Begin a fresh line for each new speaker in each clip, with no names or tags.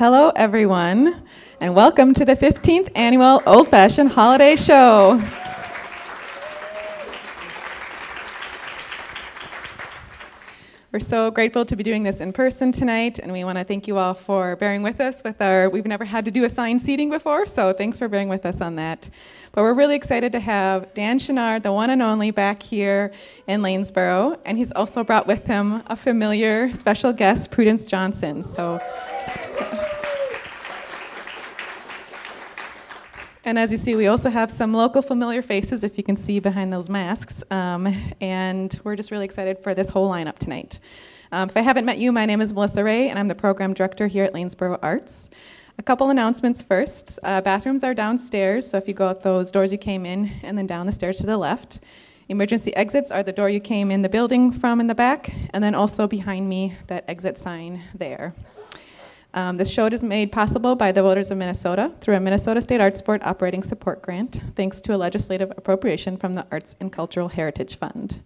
Hello, everyone, and welcome to the 15th Annual Old Fashioned Holiday Show. We're so grateful to be doing this in person tonight, and we want to thank you all for bearing with us we've never had to do assigned seating before, so thanks for bearing with us on that. But we're really excited to have Dan Chouinard, the one and only, back here in Lanesboro, and he's also brought with him a familiar special guest, Prudence Johnson. And as you see, we also have some local familiar faces, if you can see behind those masks. And we're just really excited for this whole lineup tonight. If I haven't met you, my name is Melissa Ray, and I'm the program director here at Lanesboro Arts. A couple announcements first. Bathrooms are downstairs, so if you go out those doors you came in, and then down the stairs to the left. Emergency exits are the door you came in the building from in the back, and then also behind me, that exit sign there. This show is made possible by the voters of Minnesota through a Minnesota State Arts Board operating support grant, thanks to a legislative appropriation from the Arts and Cultural Heritage Fund.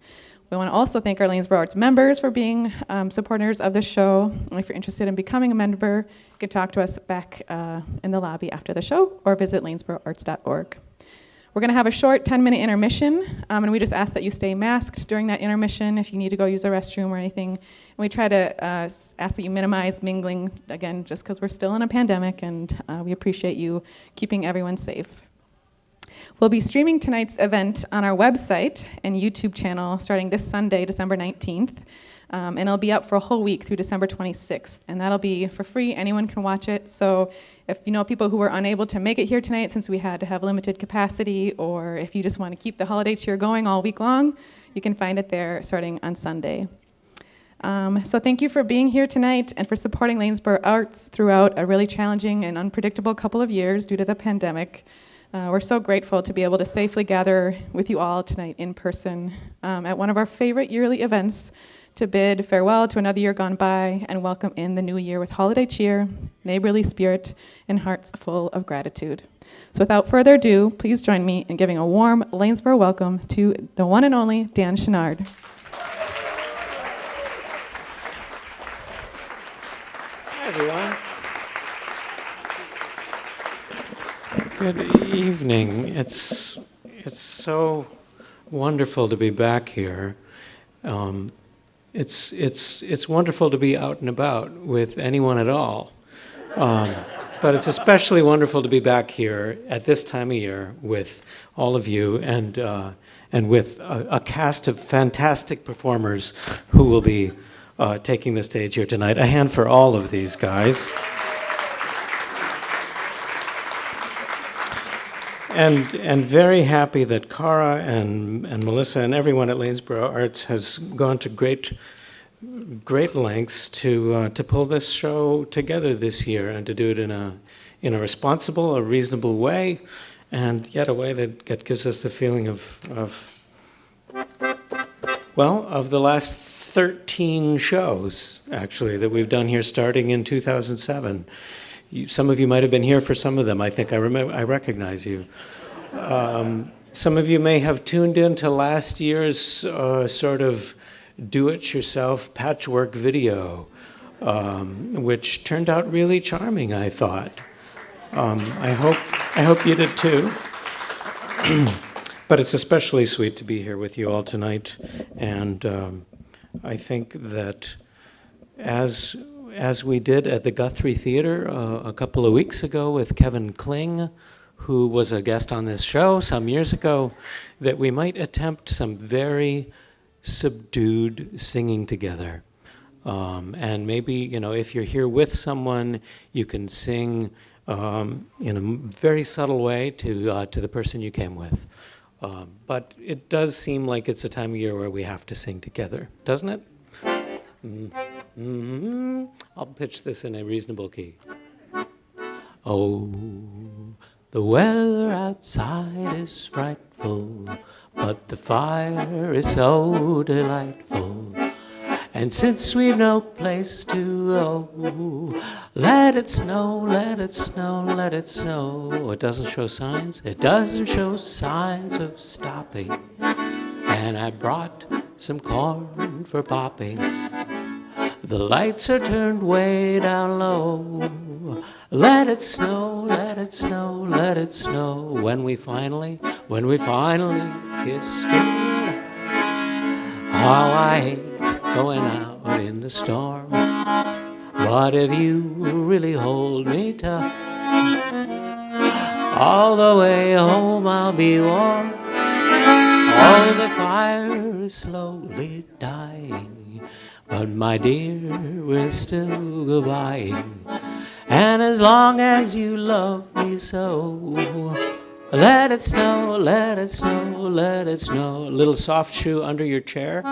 We want to also thank our Lanesboro Arts members for being supporters of the show. And if you're interested in becoming a member, you can talk to us back in the lobby after the show or visit lanesboroarts.org. We're going to have a short 10-minute intermission, and we just ask that you stay masked during that intermission if you need to go use a restroom or anything. And we try to ask that you minimize mingling, again, just because we're still in a pandemic, and we appreciate you keeping everyone safe. We'll be streaming tonight's event on our website and YouTube channel starting this Sunday, December 19th. And it'll be up for a whole week through December 26th. And that'll be for free. Anyone can watch it. So if you know people who were unable to make it here tonight since we had to have limited capacity, or if you just want to keep the holiday cheer going all week long, you can find it there starting on Sunday. So thank you for being here tonight and for supporting Lanesboro Arts throughout a really challenging and unpredictable couple of years due to the pandemic. We're so grateful to be able to safely gather with you all tonight in person at one of our favorite yearly events, to bid farewell to another year gone by and welcome in the new year with holiday cheer, neighborly spirit, and hearts full of gratitude. So without further ado, please join me in giving a warm Lanesboro welcome to the one and only Dan Chouinard.
Hi, everyone. Good evening. It's so wonderful to be back here. It's wonderful to be out and about with anyone at all. But it's especially wonderful to be back here at this time of year with all of you and with a cast of fantastic performers who will be taking the stage here tonight. A hand for all of these guys. And very happy that Cara and Melissa and everyone at Lanesboro Arts has gone to great lengths to pull this show together this year and to do it in a responsible, a reasonable way, and yet a way that gives us the feeling of the last 13 shows actually that we've done here starting in 2007. Some of you might have been here for some of them. I think I recognize you. Some of you may have tuned in to last year's sort of do-it-yourself patchwork video, which turned out really charming, I thought. I hope you did too. But it's especially sweet to be here with you all tonight, and I think that as we did at the Guthrie Theater a couple of weeks ago with Kevin Kling, who was a guest on this show some years ago, that we might attempt some very subdued singing together. And maybe, if you're here with someone, you can sing in a very subtle way to the person you came with. But it does seem like it's a time of year where we have to sing together, doesn't it? Mm-hmm. I'll pitch this in a reasonable key. Oh, the weather outside is frightful, but the fire is so delightful. And since we've no place to go, let it snow, let it snow, let it snow. It doesn't show signs of stopping. And I brought some corn for popping. The lights are turned way down low. Let it snow, let it snow, let it snow. When we finally kiss goodnight. How I hate going out in the storm. But if you really hold me tough, all the way home I'll be warm. Oh, the fire is slowly dying, but my dear, we're still goodbying. And as long as you love me so, let it snow, let it snow, let it snow. A little soft shoe under your chair.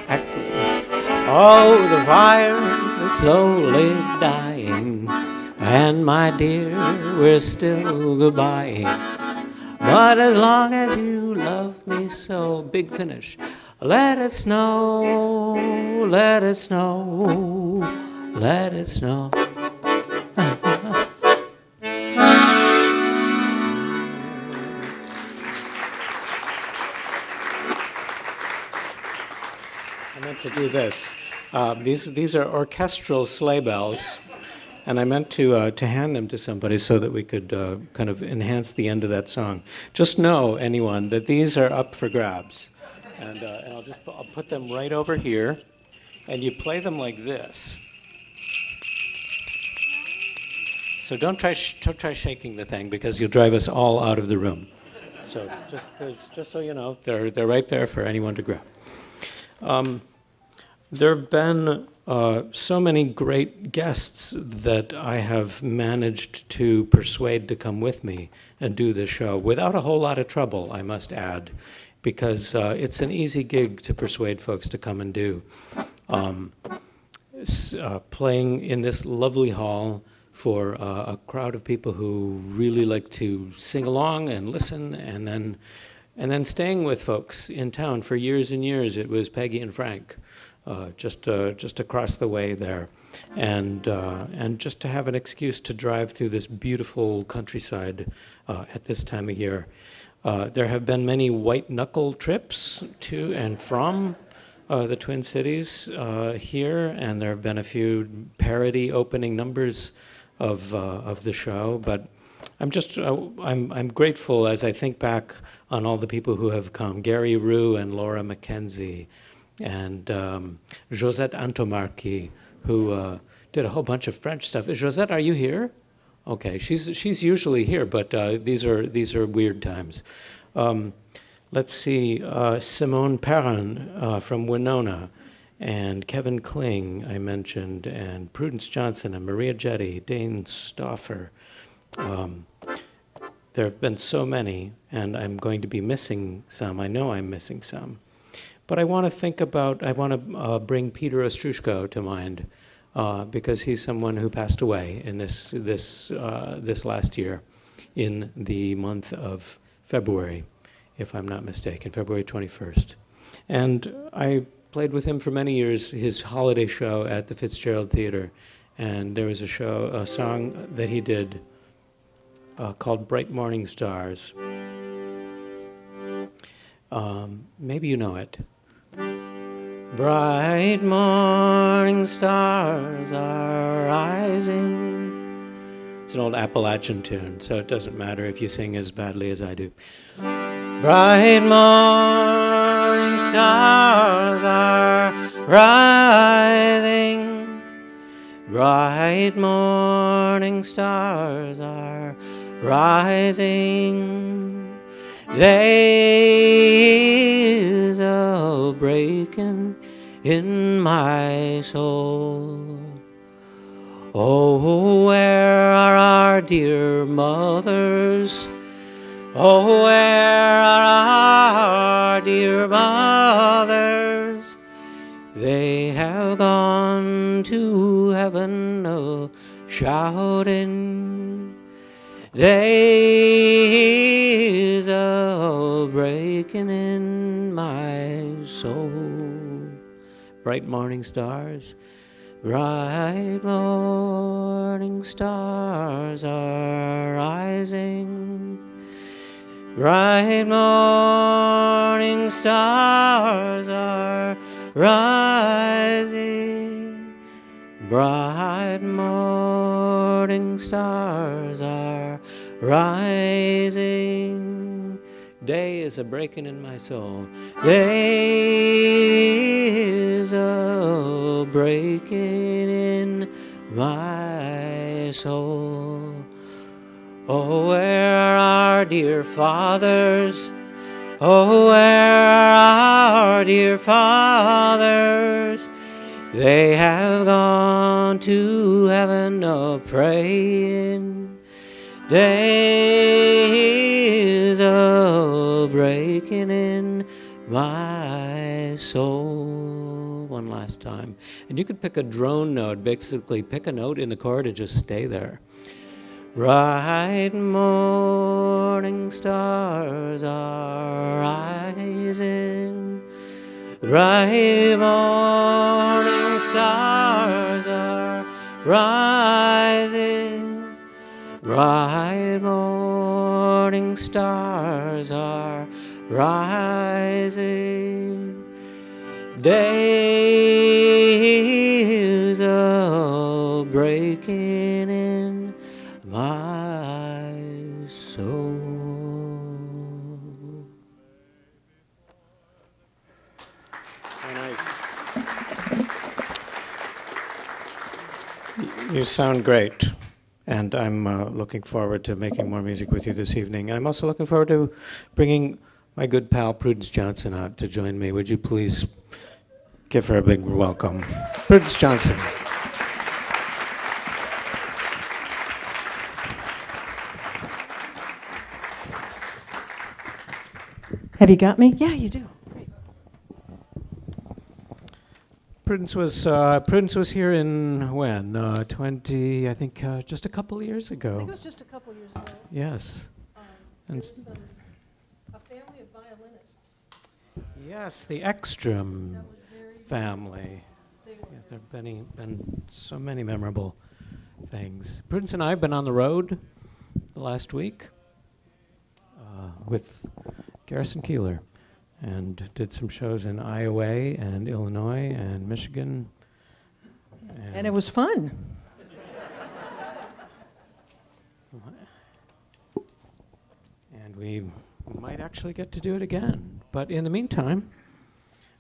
Excellent. Oh, the fire is slowly dying, and my dear, we're still goodbye. But as long as you love me so, big finish. Let it snow, let it snow, let it snow. I meant to do this. These are orchestral sleigh bells, and I meant to hand them to somebody so that we could kind of enhance the end of that song. Just know, anyone, that these are up for grabs, and I'll put them right over here, and you play them like this. So don't try shaking the thing because you'll drive us all out of the room. So just so you know, they're right there for anyone to grab. There have been so many great guests that I have managed to persuade to come with me and do this show without a whole lot of trouble, I must add, because it's an easy gig to persuade folks to come and do. Playing in this lovely hall for a crowd of people who really like to sing along and listen, and then staying with folks in town for years and years. It was Peggy and Frank, just across the way there, and just to have an excuse to drive through this beautiful countryside at this time of year. There have been many white knuckle trips to and from the Twin Cities here, and there have been a few parody opening numbers of the show, but I'm grateful as I think back on all the people who have come. Gary Rue and Laura McKenzie and Josette Antomarchi, who did a whole bunch of French stuff. Josette, are you here? Okay, she's usually here, but these are weird times. Let's see, Simone Perrin from Winona, and Kevin Kling, I mentioned, and Prudence Johnson and Maria Jetty, Dane Stauffer. There have been so many, and I'm going to be missing some. I know I'm missing some. But I want to bring Peter Ostroushko to mind, because he's someone who passed away in this last year in the month of February, if I'm not mistaken, February 21st. And I played with him for many years, his holiday show at the Fitzgerald Theater, and there was a song that he did called Bright Morning Stars. Maybe you know it. Bright morning stars are rising. It's an old Appalachian tune, so it doesn't matter if you sing as badly as I do. Bright morning stars are rising. Bright morning stars are rising. There's a breaking in my soul. Oh, where are our dear mothers? Oh, where are our dear mothers? They have gone to heaven shouting. There's a breaking in my soul. Bright morning stars, Bright morning stars are rising. Bright morning stars are rising. Bright morning stars are rising. Day is a breaking in my soul. Day is a breaking in my soul. Oh, where are our dear fathers? Oh, where are our dear fathers? They have gone to heaven a-praying. Days a breaking in my soul. One last time. And you could pick a drone note, basically pick a note in the chord and just stay there. Bright morning stars are rising. Bright morning stars are rising. Bright morning stars are rising. Days a breaking in my soul. Very nice. You sound great. And I'm looking forward to making more music with you this evening. I'm also looking forward to bringing my good pal Prudence Johnson out to join me. Would you please give her a big welcome? Prudence Johnson.
Have you got me? Yeah, you do.
Prudence was here in when 20, I think, just a couple of years ago.
I think it was just a couple years ago.
Yes. And
a family of violinists.
Yes, the Ekstrom family. Yes, there have been so many memorable things. Prudence and I have been on the road the last week with Garrison Keillor. And did some shows in Iowa and Illinois and Michigan.
And it was fun.
And we might actually get to do it again. But in the meantime,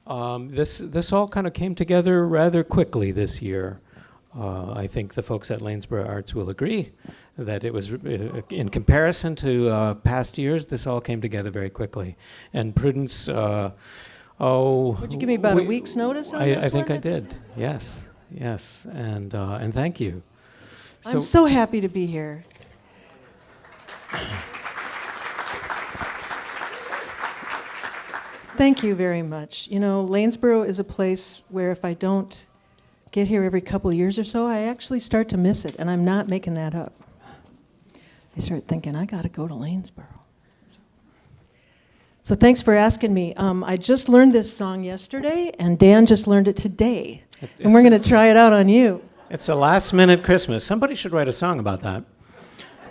this all kind of came together rather quickly this year. I think the folks at Lanesboro Arts will agree that it was, in comparison to past years, this all came together very quickly. And Prudence,
Would you give me about a week's notice on this
I think
one?
I did. Yes. And thank you.
I'm so happy to be here. Thank you very much. You know, Lanesboro is a place where if I don't get here every couple of years or so, I actually start to miss it, and I'm not making that up. I start thinking, I got to go to Lanesboro. So thanks for asking me. I just learned this song yesterday, and Dan just learned it today. And we're going to try it out on you.
It's a last-minute Christmas. Somebody should write a song about that,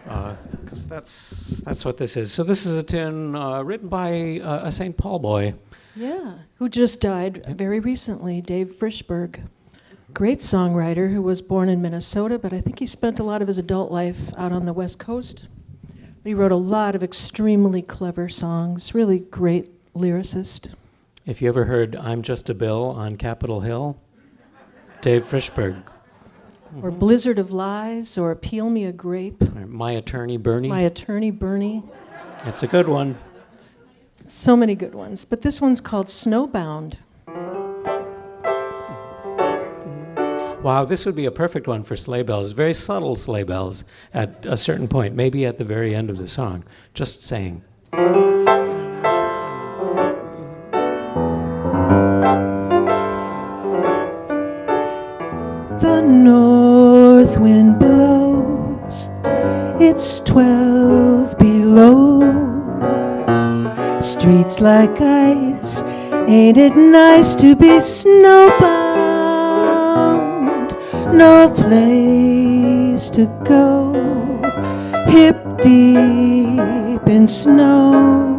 because that's what this is. So this is a tune written by a St. Paul boy.
Yeah, who just died very recently, Dave Frischberg. Great songwriter who was born in Minnesota, but I think he spent a lot of his adult life out on the West Coast. But he wrote a lot of extremely clever songs, really great lyricist.
If you ever heard I'm Just a Bill on Capitol Hill, Dave Frischberg.
Or Blizzard of Lies, or Peel Me a Grape.
Or My Attorney Bernie.
My Attorney Bernie.
That's a good one.
So many good ones. But this one's called Snowbound.
Wow, this would be a perfect one for sleigh bells. Very subtle sleigh bells at a certain point, maybe at the very end of the song. Just saying.
The north wind blows, it's 12 below. Streets like ice, ain't it nice to be snowbound? no place to go, hip deep in snow.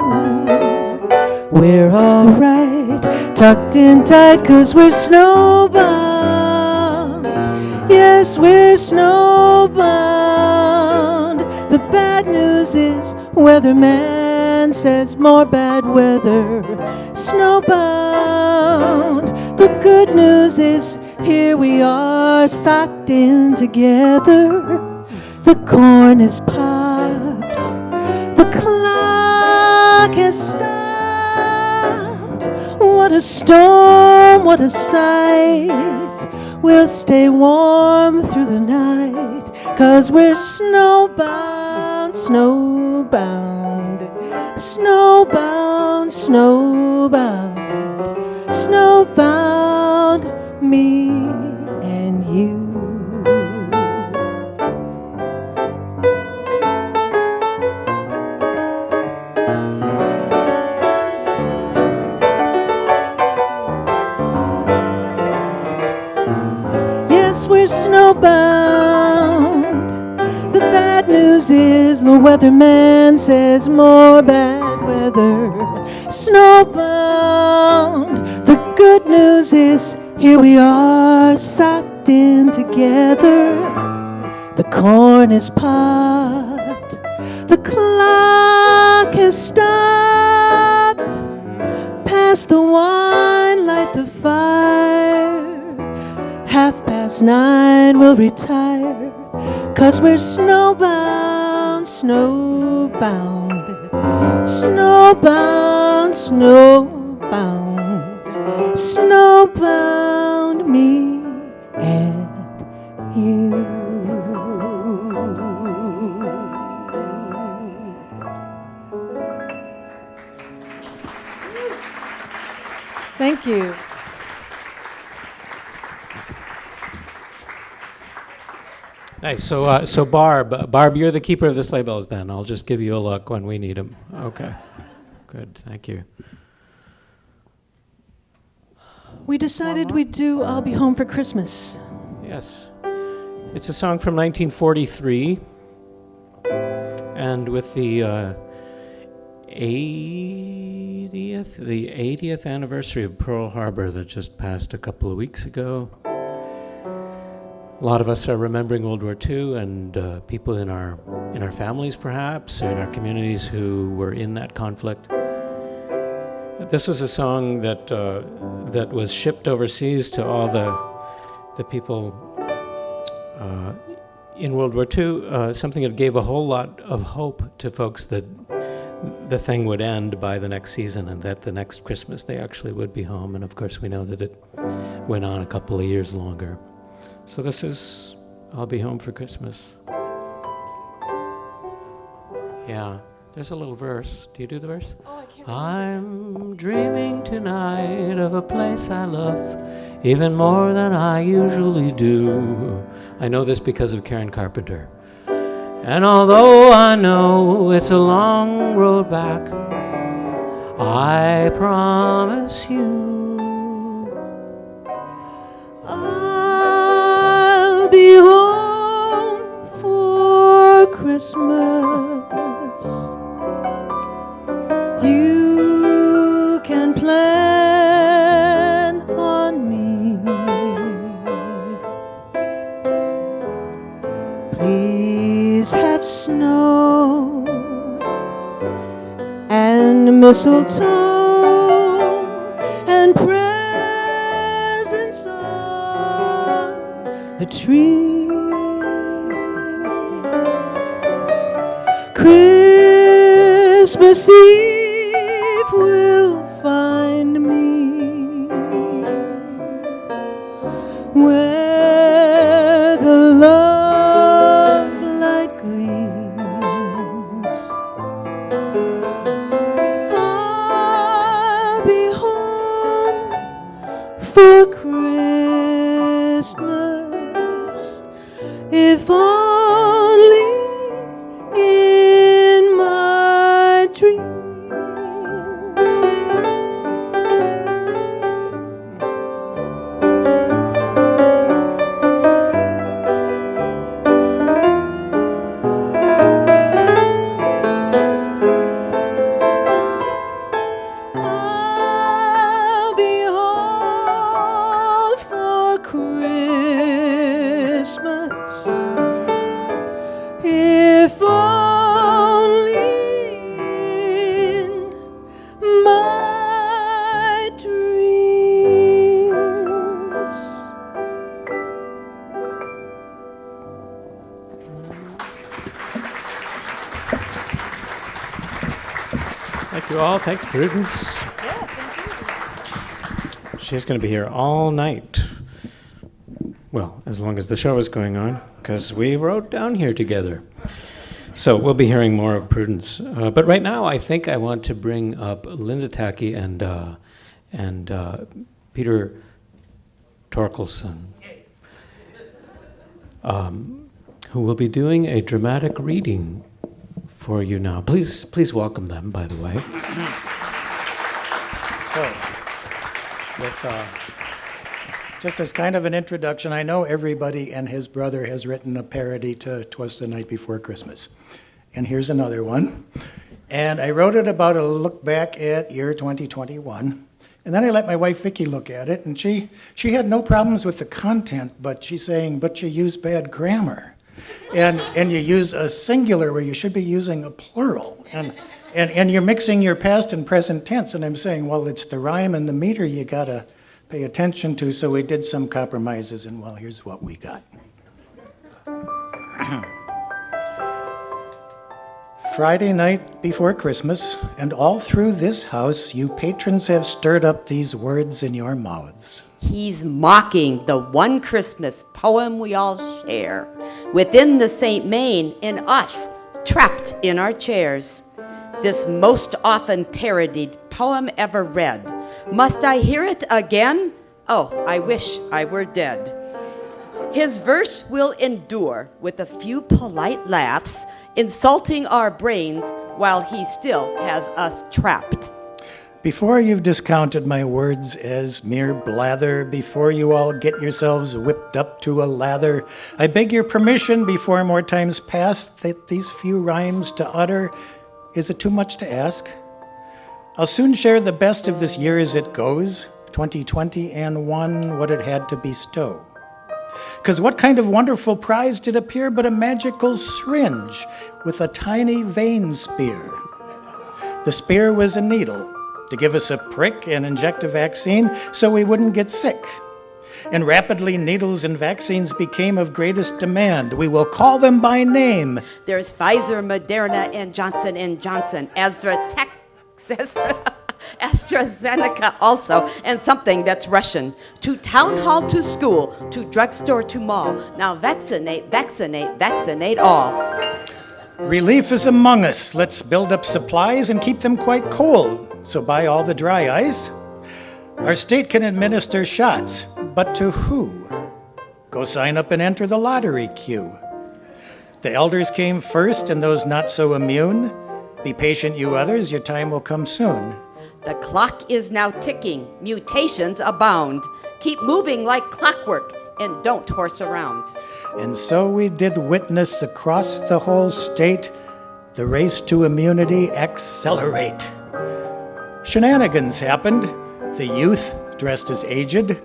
We're alright, tucked in tight, 'cause we're snowbound. Yes, we're snowbound. The bad news is weatherman says more bad weather. Snowbound. The good news is here we are, socked in together. The corn is popped, the clock has stopped. What a storm, what a sight. We'll stay warm through the night, 'cause we're snowbound, snowbound, snowbound, snowbound, snowbound, me and you. We're snowbound. The bad news is the weatherman says more bad weather. Snowbound. The good news is here we are, socked in together. The corn is popped, the clock has stopped. Pass the wine, light the fire. 9:30 we'll retire, 'cause we're snowbound, snowbound, snowbound, snowbound, snowbound, me and you. Thank you.
Nice. So Barb, you're the keeper of the sleigh bells then. I'll just give you a look when we need them. Okay. Good. Thank you.
We decided we'd do I'll Be Home for Christmas.
Yes. It's a song from 1943. And with the 80th anniversary of Pearl Harbor that just passed a couple of weeks ago, a lot of us are remembering World War II, and people in our families, perhaps, or in our communities who were in that conflict. This was a song that was shipped overseas to all the people in World War II. Something that gave a whole lot of hope to folks that the thing would end by the next season, and that the next Christmas they actually would be home. And of course, we know that it went on a couple of years longer. So this is I'll Be Home for Christmas. Yeah, there's a little verse. Do you do the verse?
Oh, I can't.
I'm dreaming tonight of a place I love even more than I usually do. I know this because of Karen Carpenter. And although I know it's a long road back, I promise you I'll be home for Christmas. You can plan on me. Please have snow and mistletoe and presents on the tree. Christmas Eve will find me where the love light gleams. I'll be home for Christmas, if only in my dreams.
If only in my dreams.
Thank you all. Thanks, Prudence.
Yeah, thank you.
She's going to be here all night. Well, as long as the show is going on, because we rode down here together. So we'll be hearing more of Prudence. But right now, I think I want to bring up Linda Tacky and Peter Torkelson, who will be doing a dramatic reading for you now. Please welcome them, by the way.
So, just as kind of an introduction, I know everybody and his brother has written a parody to 'Twas the Night Before Christmas. And here's another one. And I wrote it about a look back at year 2021. And then I let my wife Vicki look at it, and she had no problems with the content, but she's saying, but you use bad grammar. And you use a singular where you should be using a plural. And you're mixing your past and present tense. And I'm saying, well, it's the rhyme and the meter you gotta pay attention to, so we did some compromises, and well, here's what we got. Friday night before Christmas, and all through this house, you patrons have stirred up these words in your mouths.
He's mocking the one Christmas poem we all share, within the St. Main, in us, trapped in our chairs. This most often parodied poem ever read. Must I hear it again? Oh, I wish I were dead. His verse will endure with a few polite laughs, insulting our brains while he still has us trapped.
Before you've discounted my words as mere blather, before you all get yourselves whipped up to a lather, I beg your permission before more times pass that these few rhymes to utter. Is it too much to ask? I'll soon share the best of this year as it goes, 2020 and one, what it had to bestow. 'Cause what kind of wonderful prize did appear but a magical syringe with a tiny vein spear? The spear was a needle to give us a prick and inject a vaccine so we wouldn't get sick. And rapidly needles and vaccines became of greatest demand. We will call them by name.
There's Pfizer, Moderna, and Johnson & Johnson, AstraZeneca also, and something that's Russian. To town hall, to school, to drugstore, to mall. Now vaccinate, vaccinate, vaccinate all.
Relief is among us. Let's build up supplies and keep them quite cold. So buy all the dry ice. Our state can administer shots, but to who? Go sign up and enter the lottery queue. The elders came first and those not so immune. Be patient, you others, your time will come soon.
The clock is now ticking, mutations abound. Keep moving like clockwork and don't horse around.
And so we did witness across the whole state the race to immunity accelerate. Shenanigans happened. The youth dressed as aged.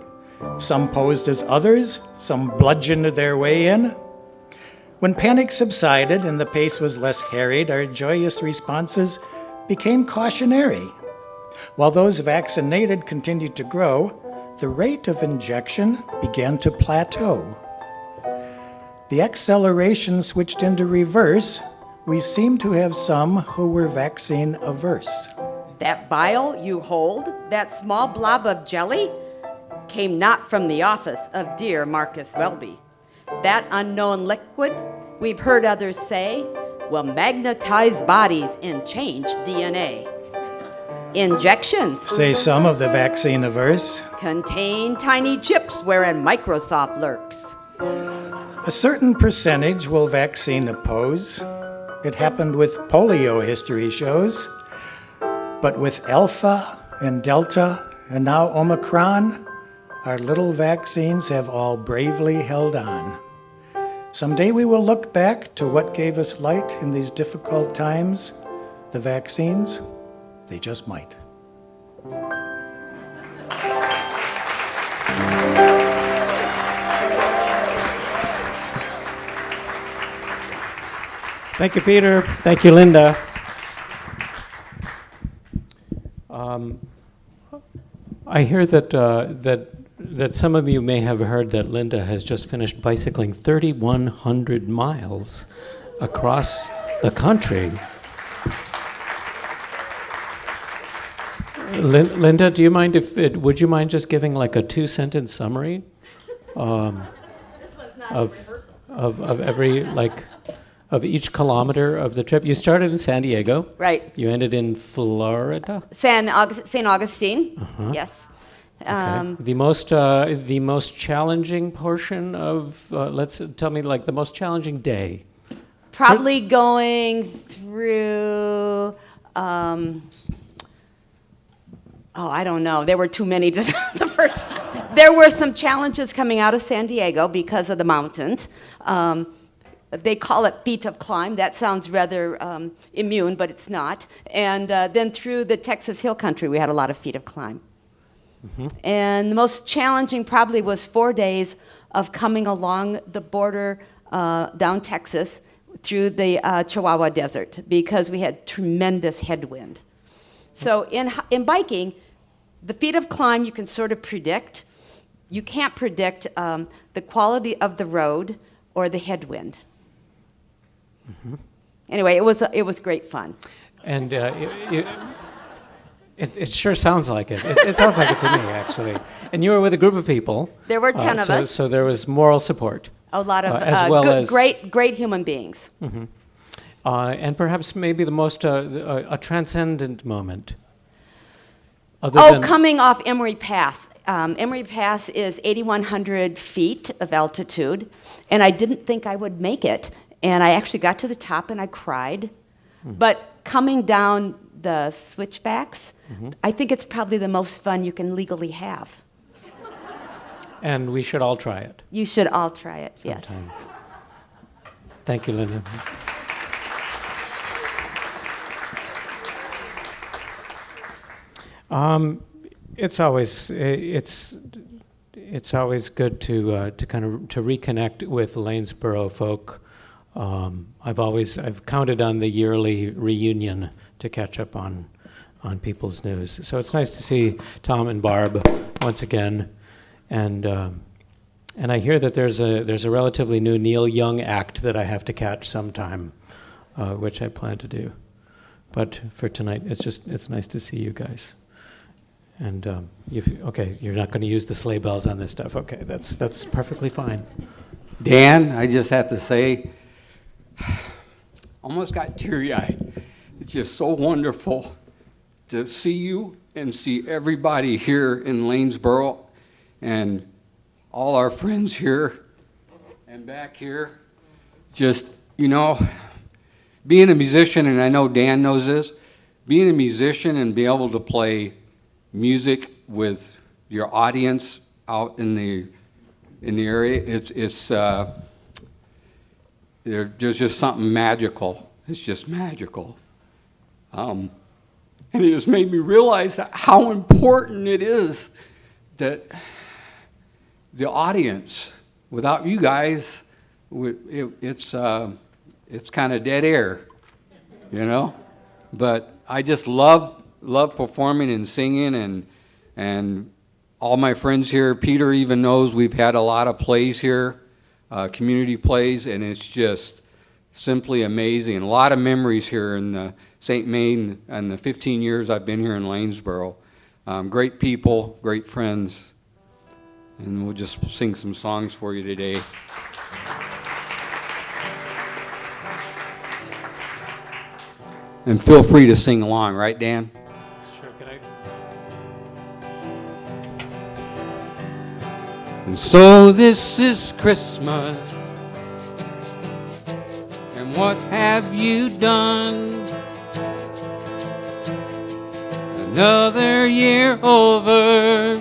Some posed as others. Some bludgeoned their way in. When panic subsided and the pace was less harried, our joyous responses became cautionary. While those vaccinated continued to grow, the rate of injection began to plateau. The acceleration switched into reverse. We seemed to have some who were vaccine averse.
That vial you hold, that small blob of jelly, came not from the office of dear Marcus Welby. That unknown liquid, we've heard others say, will magnetize bodies and change DNA. Injections,
Say some of the vaccine averse.
contain tiny chips wherein Microsoft lurks.
A certain percentage will vaccine oppose. It happened with polio, history shows. But with Alpha and Delta and now Omicron, our little vaccines have all bravely held on. Someday we will look back to what gave us light in these difficult times. The vaccines, they just might.
Thank you, Peter. Thank you, Linda. I hear that some of you may have heard that Linda has just finished bicycling 3,100 miles across the country. Linda, do you mind would you mind just giving like a 2-sentence summary of every of each kilometer of the trip? You started in San Diego.
Right.
You ended in Florida.
St. Augustine.
Uh-huh.
Yes.
Okay. The most challenging portion of tell me like the most challenging day.
Probably going through. I don't know. There were too many to the first. There were some challenges coming out of San Diego because of the mountains. They call it feet of climb. That sounds rather immune, but it's not. And then through the Texas Hill Country, we had a lot of feet of climb. Mm-hmm. And the most challenging probably was 4 days of coming along the border down Texas through the Chihuahua Desert because we had tremendous headwind. So in biking, the feet of climb you can sort of predict. You can't predict the quality of the road or the headwind. Mm-hmm. Anyway, it was great fun.
And it sure sounds like it. It sounds like it to me, actually. And you were with a group of people.
There were 10 of us.
So there was moral support.
A lot of
as well as
great human beings.
Mm-hmm. And perhaps maybe the most a transcendent moment.
Coming off Emory Pass. Emory Pass is 8,100 feet of altitude, and I didn't think I would make it. And I actually got to the top and I cried. But coming down the switchbacks, I think it's probably the most fun you can legally have.
And we should all try it.
You should all try it,
sometime. Yes. Thank you, Linda. It's always good to kind of to reconnect with Lanesboro folk. I've counted on the yearly reunion to catch up on people's news. So it's nice to see Tom and Barb once again, and I hear that there's a relatively new Neil Young act that I have to catch sometime, which I plan to do. But for tonight, it's nice to see you guys. And you're not going to use the sleigh bells on this stuff. Okay, that's perfectly fine.
Dan, I just have to say, almost got teary-eyed. It's just so wonderful to see you and see everybody here in Lanesboro and all our friends here and back here. Just, being a musician, and I know Dan knows this, being a musician and be able to play music with your audience out in the area, there's just something magical. It's just magical. And it just made me realize how important it is that the audience, without you guys, it's kind of dead air, But I just love performing and singing, and all my friends here. Peter even knows we've had a lot of plays here, community plays, and it's just simply amazing. A lot of memories here in St. Maine and the 15 years I've been here in Lanesboro. Great people, great friends, and we'll just sing some songs for you today. And feel free to sing along, right, Dan?
Sure, can I?
And so this is Christmas, and what have you done? Another year over,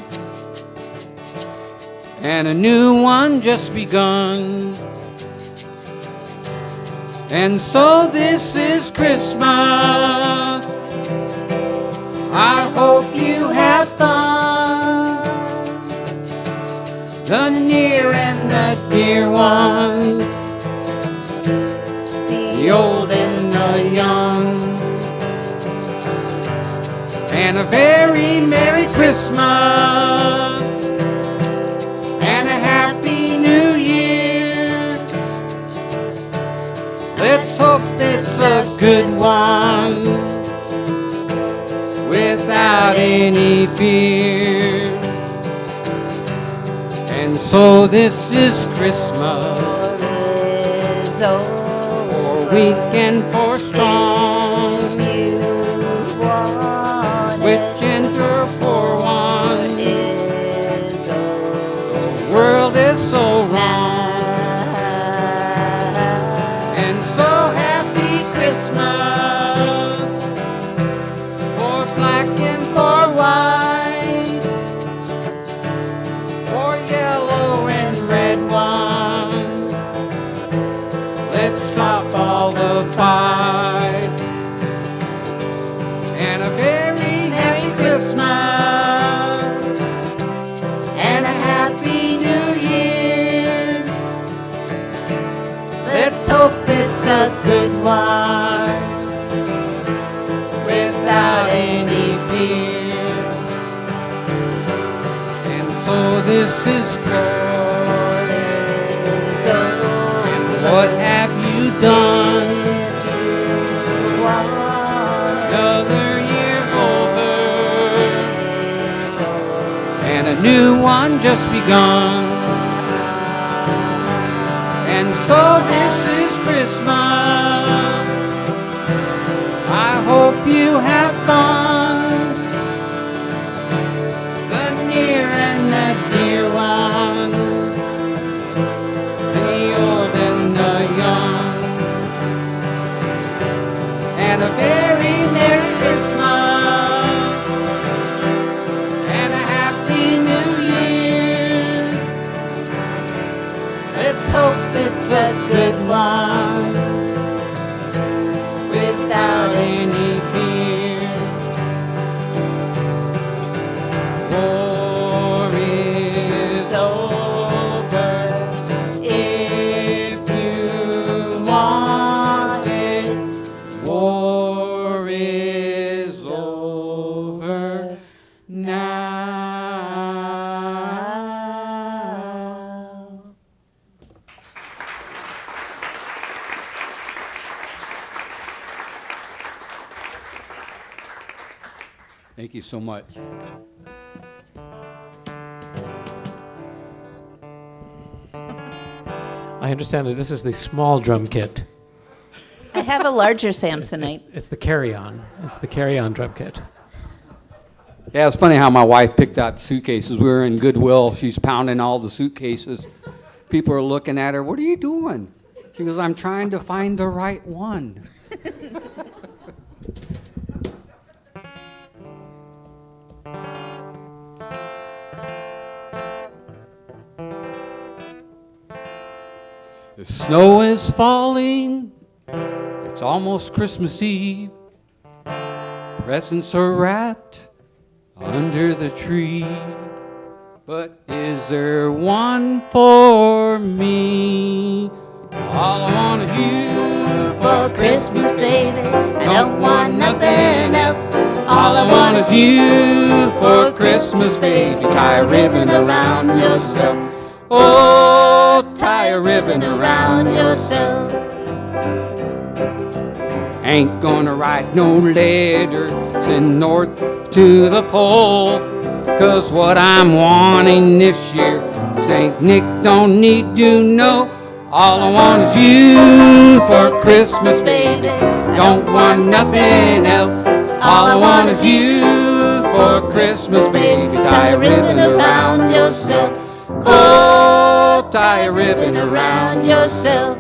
and a new one just begun. And so this is Christmas. I hope you have fun. The near and the dear ones. The the old and the young. And a very Merry Christmas and a Happy New Year. Let's hope it's a good one without any fear. And so this is Christmas, for weak and for strong, which endure for one. The world is so wrong. And so happy Christmas for black and for white, for yellow and red ones. Let's stop all the fight. And a very Merry Christmas and a Happy New Year. Let's hope it's a good one without any fear. And so this is Christmas. And what have you done? Another year over, and a new one just begun. And so this is Christmas. I hope you have fun, the near and the dear ones, the old and the young. And a very Merry Christmas and a Happy New Year. Let's hope it's a good one without any fear. War is over if you want it. War is over now. Thank you so much.
I understand that this is the small drum kit.
I have a larger Samsonite.
It's the carry-on. It's the carry-on drum kit.
Yeah, it's funny how my wife picked out suitcases. We were in Goodwill. She's pounding all the suitcases. People are looking at her. What are you doing? She goes, I'm trying to find the right one. The snow is falling. It's almost Christmas Eve. Presents are wrapped under the tree. But is there one for me? All I want is you
For Christmas, baby, I don't want nothing else.
All I want is you for Christmas, baby. Tie a ribbon around yourself. Oh, tie a ribbon around yourself. Ain't gonna write no letter, send north to the pole. 'Cause what I'm wanting this year, St. Nick don't need to know. All I want is you for Christmas, baby. Don't want nothing else. All I want is you for Christmas, baby. Tie a ribbon around yourself. Oh, tie a ribbon around yourself.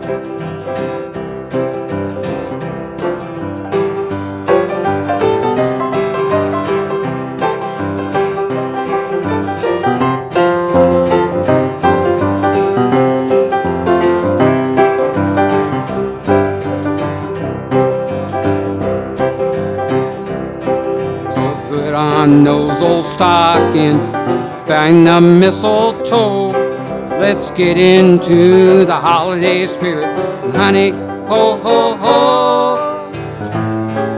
On those old stocking, find the mistletoe. let's get into the holiday spirit. And honey, ho, ho, ho,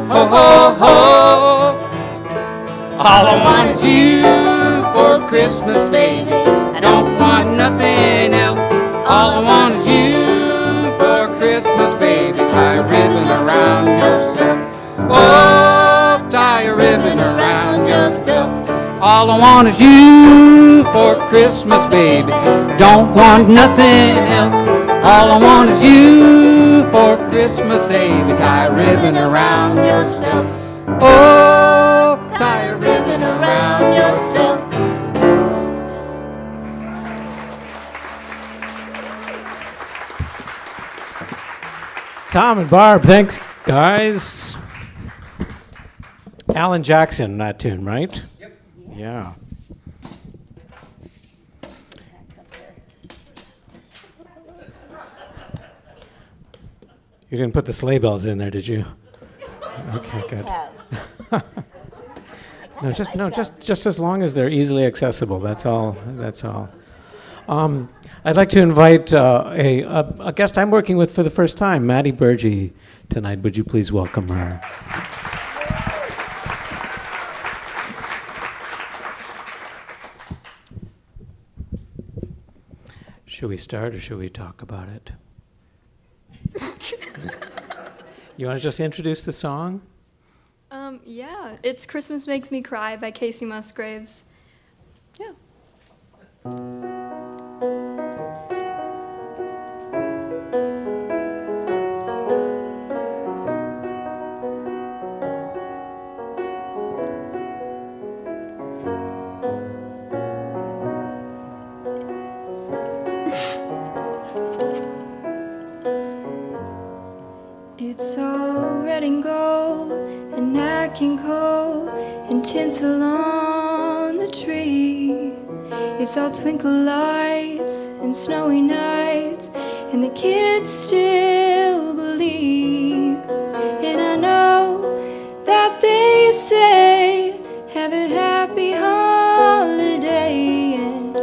ho, ho, ho. All I want is you for Christmas, baby. I don't want nothing else. All I want is you for Christmas, baby. Tie a ribbon around yourself. Oh, tie a ribbon around yourself. All I want is you for Christmas, baby. Don't want nothing else. All I want is you for Christmas, baby. Tie a ribbon around yourself. Oh, tie a ribbon around yourself.
Tom and Barb, thanks, guys. Alan Jackson, that tune, right? Yep. Yeah. You didn't put the sleigh bells in there, did you? Okay, good. Just as long as they're easily accessible. That's all. I'd like to invite a guest I'm working with for the first time, Maddie Burgee, tonight. Would you please welcome her? Should we start or should we talk about it? You want to just introduce the song?
Yeah, it's Christmas Makes Me Cry by Casey Musgraves. Yeah. It's all red and gold and knocking coal and tinsel on the tree. It's all twinkle lights and snowy nights, and the kids still believe. And I know that they say, have a happy holiday, and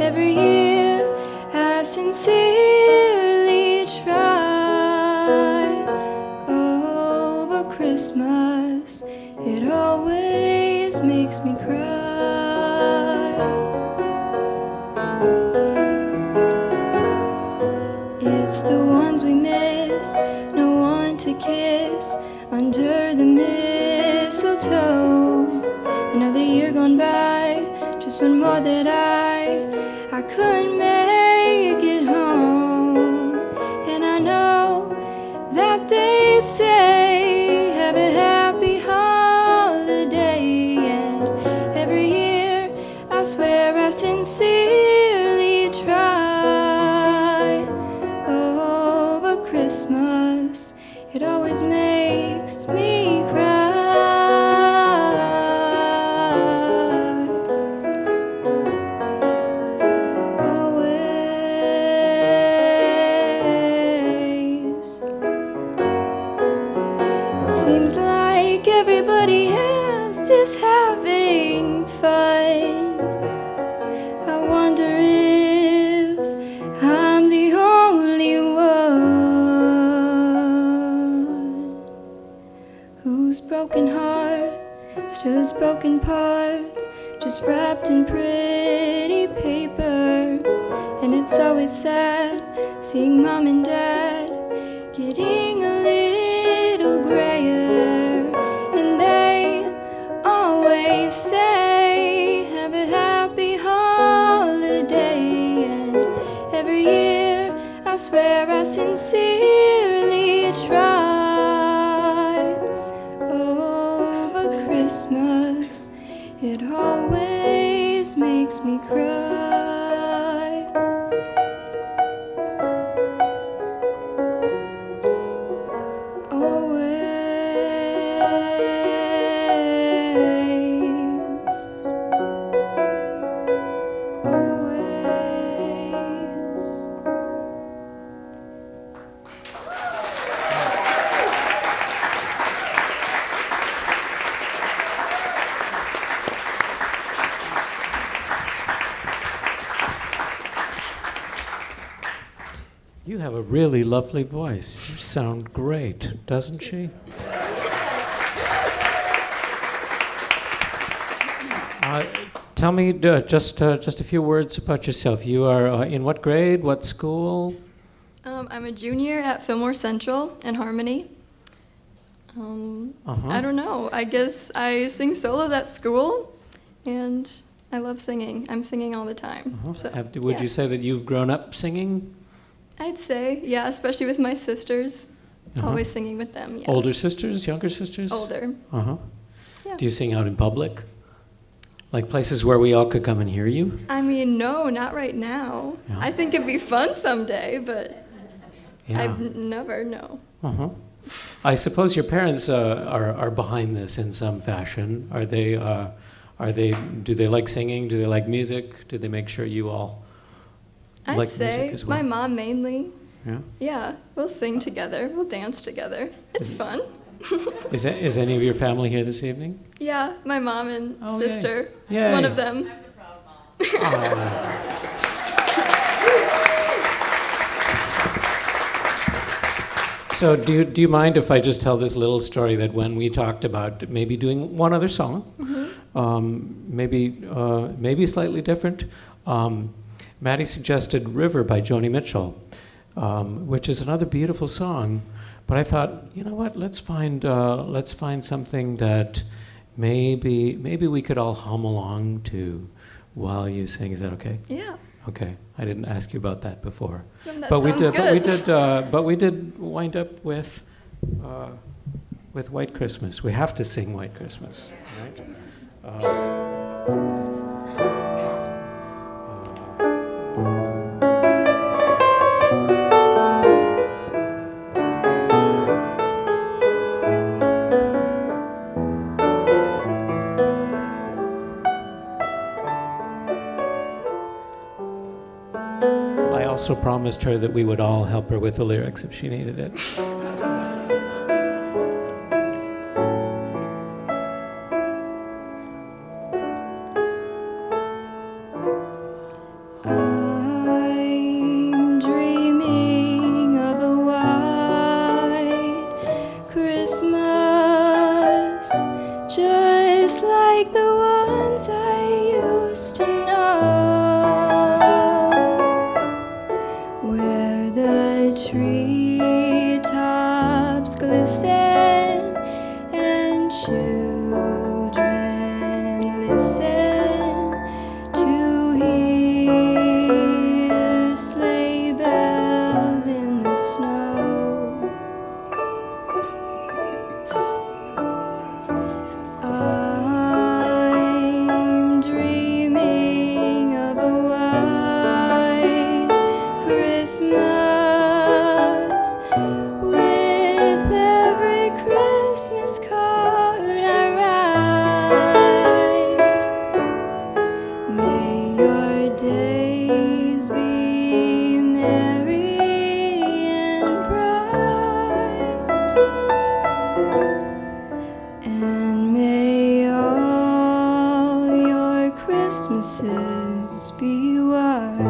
every year I sincerely try. Oh, but Christmas, it always makes me cry. It's the ones we miss, no one to kiss under the mistletoe. Another year gone by, just one more that I couldn't make it home. And I know that they say, have a happy holiday, and every year I swear I sincerely try. Oh, but Christmas, it always makes me cry. Always. It seems like everybody else is having fun. I wonder if I'm the only one whose broken heart still has broken parts, just wrapped in pretty paper. And it's always sad seeing mom and dad getting a little grayer. And they always say, have a happy holiday, and every year I swear I sincerely try. Oh, but Christmas, it always makes me cry.
have a really lovely voice. You sound great, doesn't she? Tell me just a few words about yourself. You are in what grade, what school?
I'm a junior at Fillmore Central in Harmony. I don't know. I guess I sing solos at school, and I love singing. I'm singing all the time. So,
Would you say that you've grown up singing?
I'd say, yeah, especially with my sisters. Always singing with them, yeah.
Older sisters, younger sisters?
Older. Yeah.
Do you sing out in public? Like places where we all could come and hear you?
I mean, no, not right now.
Yeah.
I think it'd be fun someday, but
Yeah.
I've never, no.
I suppose your parents are behind this in some fashion. Are they? Do they like singing? Do they like music? Do they make sure you all
I'd
like
say
music as well?
my mom mainly.
Yeah.
Yeah, we'll sing together. We'll dance together. It's fun.
Is any of your family here this evening?
Yeah, my mom and
Oh,
sister.
yay.
One of them.
So do you mind if I just tell this little story that when we talked about maybe doing one other song, maybe slightly different, Maddie suggested River by Joni Mitchell, which is another beautiful song. But I thought, you know what? Let's find something that maybe we could all hum along to while you sing. Is that okay?
Yeah.
Okay. I didn't ask you about that before.
That
But
sounds good.
But we did wind up with White Christmas. We have to sing White Christmas, right? I also promised her that we would all help her with the lyrics if she needed it.
I'm dreaming of a white Christmas, just like the ones I used to know, where the treetops glisten and children listen to hear sleigh bells in the snow. I'm dreaming of a white Christmas, with every Christmas card I write. May your days be merry and bright, and may all your Christmases be white.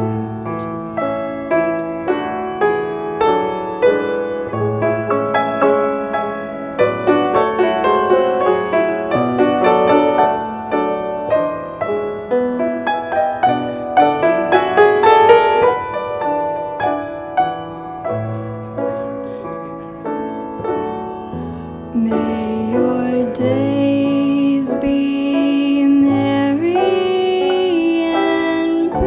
May your days be merry and bright,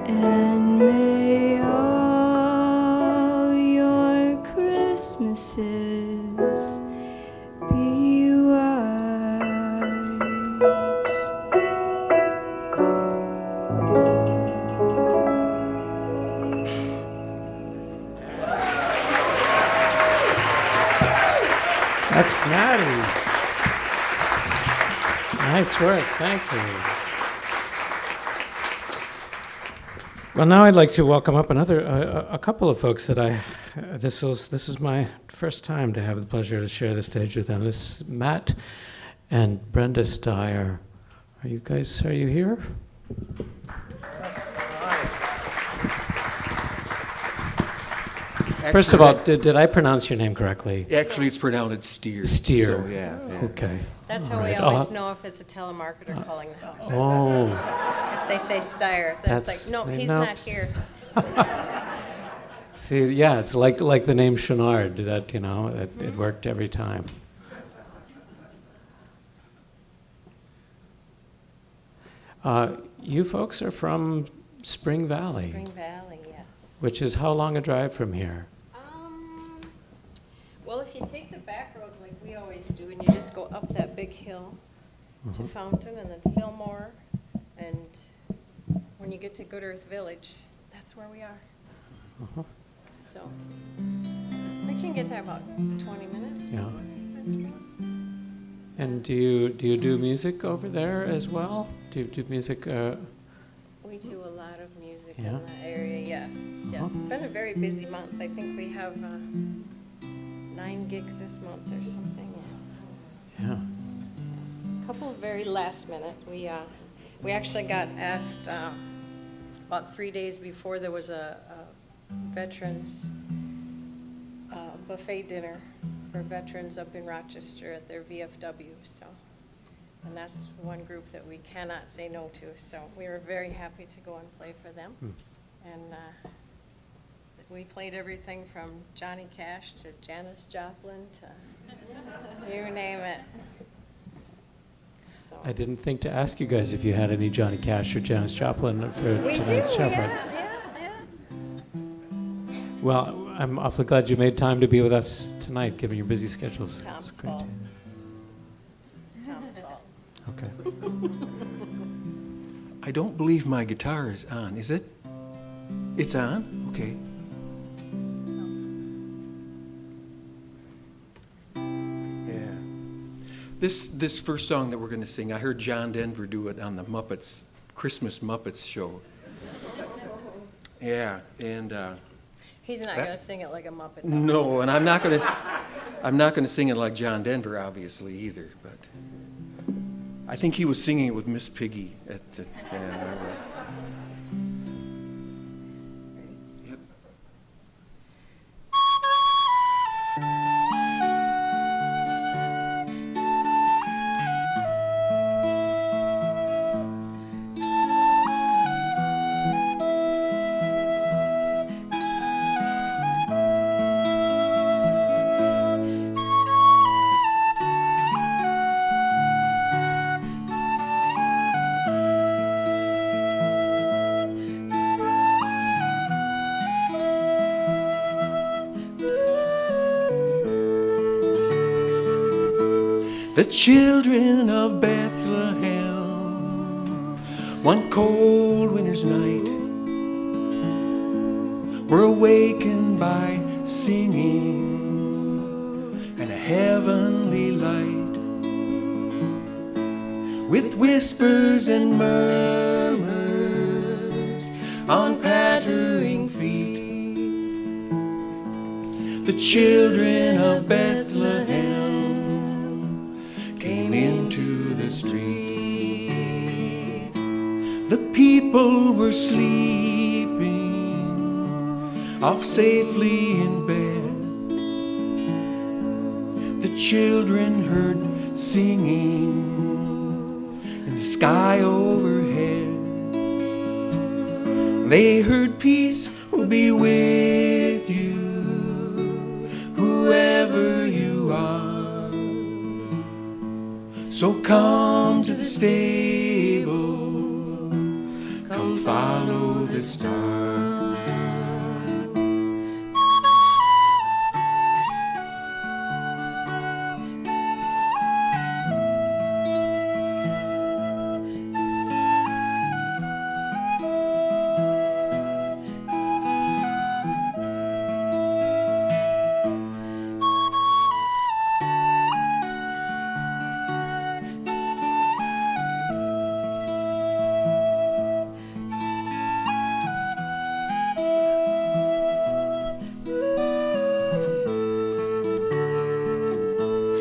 and may all your Christmases be white.
That's Maddie. Nice work, thank you. Well, now I'd like to welcome up a couple of folks that this is my first time to have the pleasure to share the stage with them. This is Matt and Brenda Steyer. Are you here? First of all, did I pronounce your name correctly?
Actually, it's pronounced Steer.
Steer.
So, yeah.
Okay.
That's how
All
we
right.
always know if it's a telemarketer calling the house.
Oh.
If they say Steyer, that's like, no, he's not here.
See, yeah, it's like the name Chouinard. That it worked every time. You folks are from Spring Valley.
Spring Valley, yes.
Which is how long a drive from here?
Well, if you take the back roads like we always do, and you just go up that big hill to Fountain and then Fillmore, and when you get to Good Earth Village, that's where we are. So we can get there about 20 minutes.
Yeah.
I suppose.
And do you do music over there as well? Do you do music?
We do a lot of music
Yeah.
in that area, yes. Yes. It's been a very busy month. I think we have 9 gigs this month or something, yes.
Yeah.
Yes. A couple of very last minute. We actually got asked about 3 days before there was a veterans buffet dinner for veterans up in Rochester at their VFW. And that's one group that we cannot say no to. So we were very happy to go and play for them. And we played everything from Johnny Cash to Janis Joplin to you name it. So
I didn't think to ask you guys if you had any Johnny Cash or Janis Joplin for
we do,
tonight's show.
yeah.
Well, I'm awfully glad you made time to be with us tonight, given your busy schedules.
Tom's
That's great.
fault. Tom's fault.
Okay.
I don't believe my guitar is on, is it? It's on? Okay. Yeah. This first song that we're going to sing, I heard John Denver do it on the Christmas Muppets show. Yeah, and
He's not going to sing it like a Muppet. though.
no, and I'm not going to sing it like John Denver, obviously, either. But I think he was singing it with Miss Piggy at the. Yep. The children of Bethlehem, one cold winter's night, were awakened by singing and a heavenly light, with whispers and murmurs on pattering feet. The children of Bethlehem came into the street. The people were sleeping off safely in bed. The children heard singing in the sky overhead. They heard peace will be with you, whoever you are. So come to the stable, come follow the star.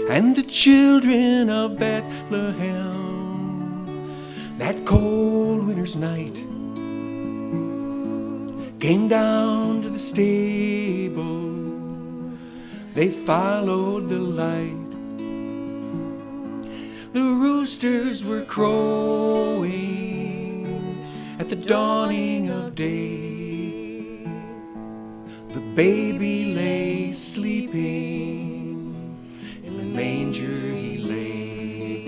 And the children of Bethlehem, that cold winter's night, came down to the stable. They followed the light. The roosters were crowing at the dawning of day. The baby lay sleeping, in the manger he lay.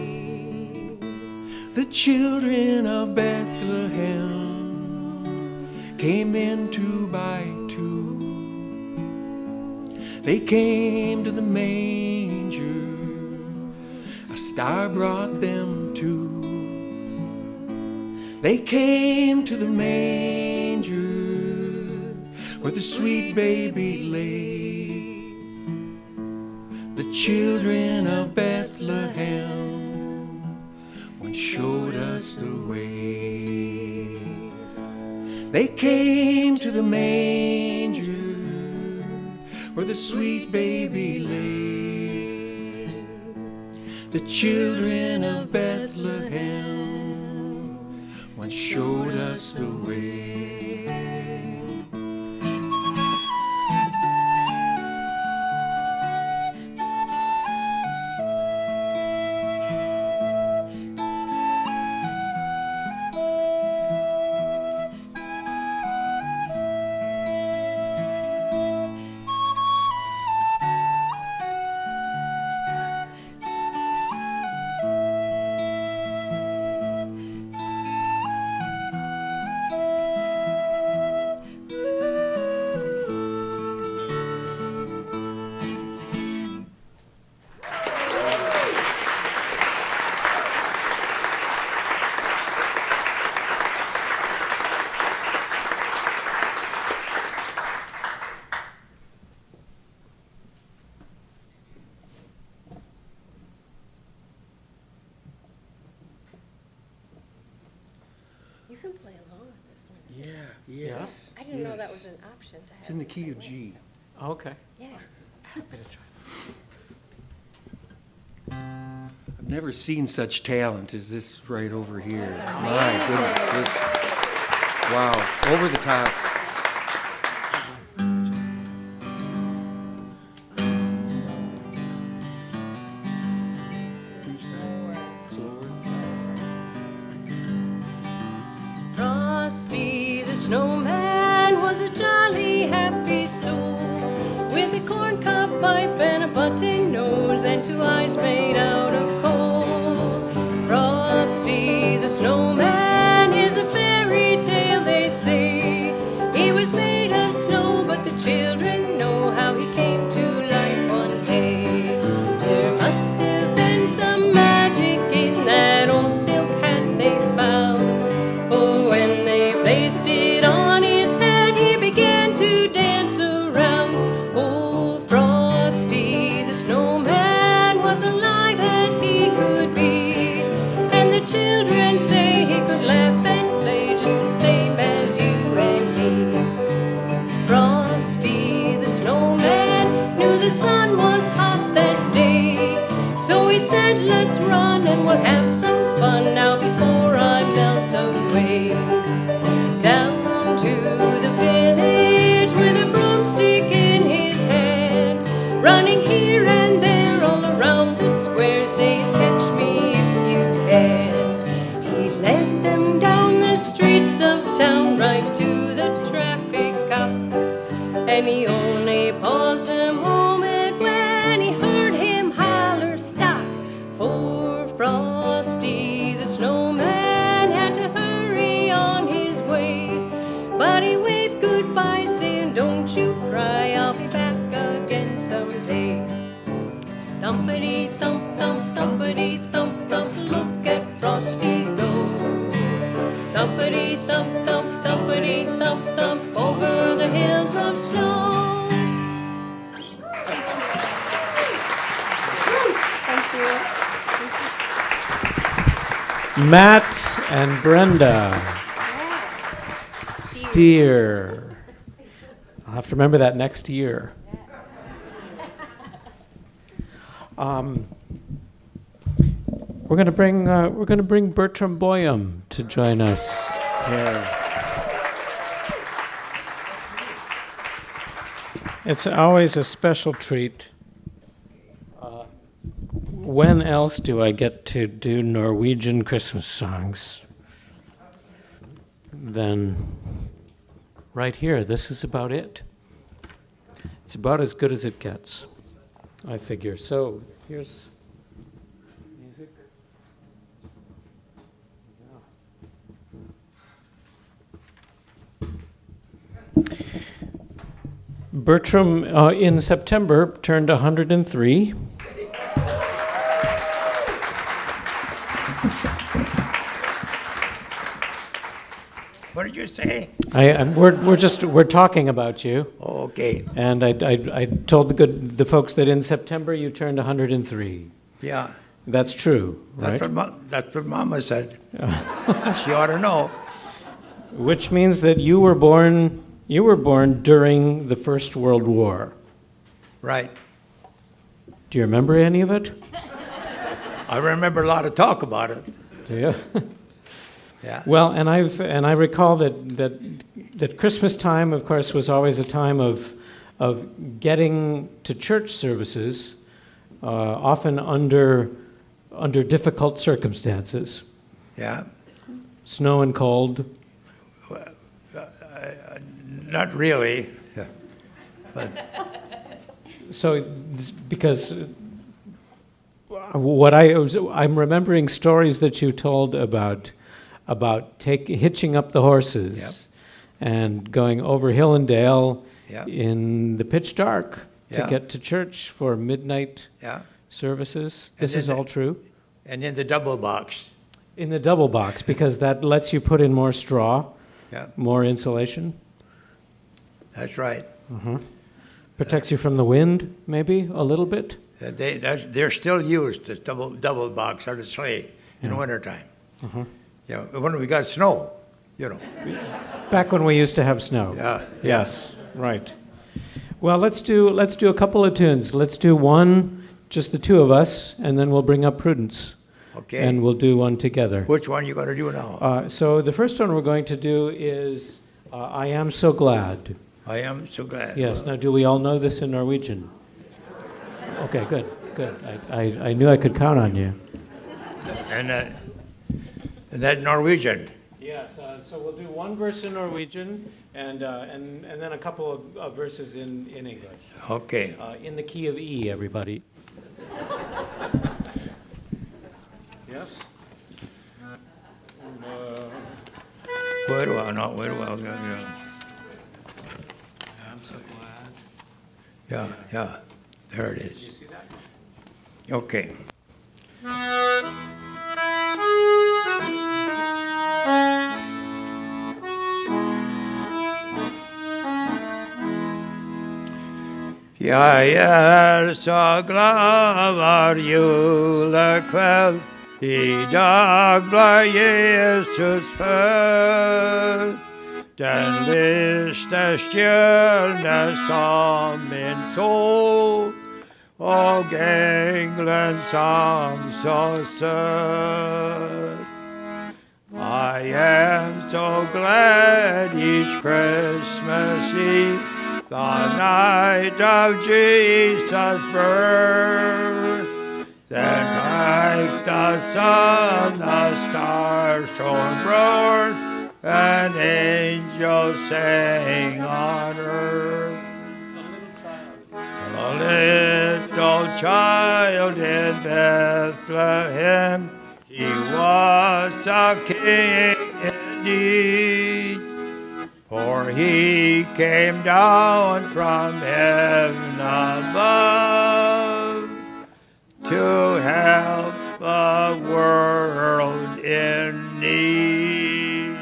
The children of Bethlehem came in 2 by 2. They came to the manger, a star brought them too. They came to the manger where the sweet baby lay. The children of Bethlehem once showed us the way. They came to the manger where the sweet baby lay. The children of Bethlehem once showed us the way.
You can play along with this one.
Yeah, yes.
I didn't know that was an option to have.
It's in the key of G.
Okay.
Yeah.
Happy to try.
I've never seen such talent as this right over here.
That's
My
amazing.
goodness. Wow, over the top.
Frosty the snowman was a jolly happy soul, with a corncob pipe and a button nose and 2 eyes made out of coal. Frosty the snowman is a fairy tale, they say. He was made of snow, but the children know how he came to life one day. There must have been some magic in that old silk hat they found, for when they placed it on his head, he began to dance around. Oh, Frosty the snowman was alive as he could be, and the children say he could laugh and play just the same as you and me. Frosty the snowman knew the sun was hot that day, so he said, let's run and we'll have some fun now before I melt away. Down to the village with a broomstick in his hand, running here and there all around the square, saying, catch me if you can. He led them down the streets of town right to the traffic cop, and he only paused a moment when he heard him holler, stop, for Frosty the snowman had to hurry on his way. But he waved goodbye, saying, don't you cry, I'll be back again someday. Thumpity thump thump, thumpity thump thump, look at Frosty go. Thumpity thump thump, thumpity thump thump, over the hills of snow.
Thank you.
Matt and Brenda. Steer. I'll have to remember that next year. We're gonna bring Bertram Boyum to join us here. It's always a special treat. When else do I get to do Norwegian Christmas songs than right here? This is about it. It's about as good as it gets, I figure. So here's music. Bertram, in September, turned 103.
What did you say?
We're talking about you.
Oh, okay.
And I told the folks that in September you turned 103.
Yeah.
That's true, right?
That's what Mama said. She ought to know.
Which means that you were born during the First World War.
Right.
Do you remember any of it?
I remember a lot of talk about it.
Do you?
Yeah.
Well, and I recall that Christmas time, of course, was always a time of getting to church services, often under difficult circumstances.
Yeah.
Snow and cold.
Not really. Yeah. But
So, because I'm remembering stories that you told about hitching up the horses.
Yep.
And going over hill and dale
Yep.
in the pitch dark to
Yeah.
get to church for midnight
Yeah.
services.
And
This
then
is all true?
And in the double box.
In the double box, because that lets you put in more straw,
Yeah.
more insulation.
That's right.
Protects you from the wind, maybe, a little bit.
They're still used, this double box on the sleigh in the wintertime. Yeah, when we got snow, you know.
Back when we used to have snow.
Yeah.
Yes, right. Well, let's do a couple of tunes. Let's do one, just the two of us, and then we'll bring up Prudence.
Okay.
And we'll do one together.
Which one you going to do now?
So the first one we're going to do is I Am So Glad.
I am so glad.
Yes. Now, do we all know this in Norwegian? Okay, good. I knew I could count on you.
And that Norwegian.
Yes. So we'll do one verse in Norwegian and then a couple of verses in English.
Okay.
In the key of E, everybody. Yes.
Where do I know?
I'm so glad.
Yeah. There it
Did
is.
you see that?
Okay. Jeg så glad var julekveld, i dag ble Jesus født. Den lyste stjerne som min sol, og englen sang så søt. I am so glad each Christmas Eve, the night of Jesus' birth. Then like the sun, the stars shone bright, and angels sang on earth. A little child in Bethlehem, he was a king indeed, for he came down from heaven above to help the world in need.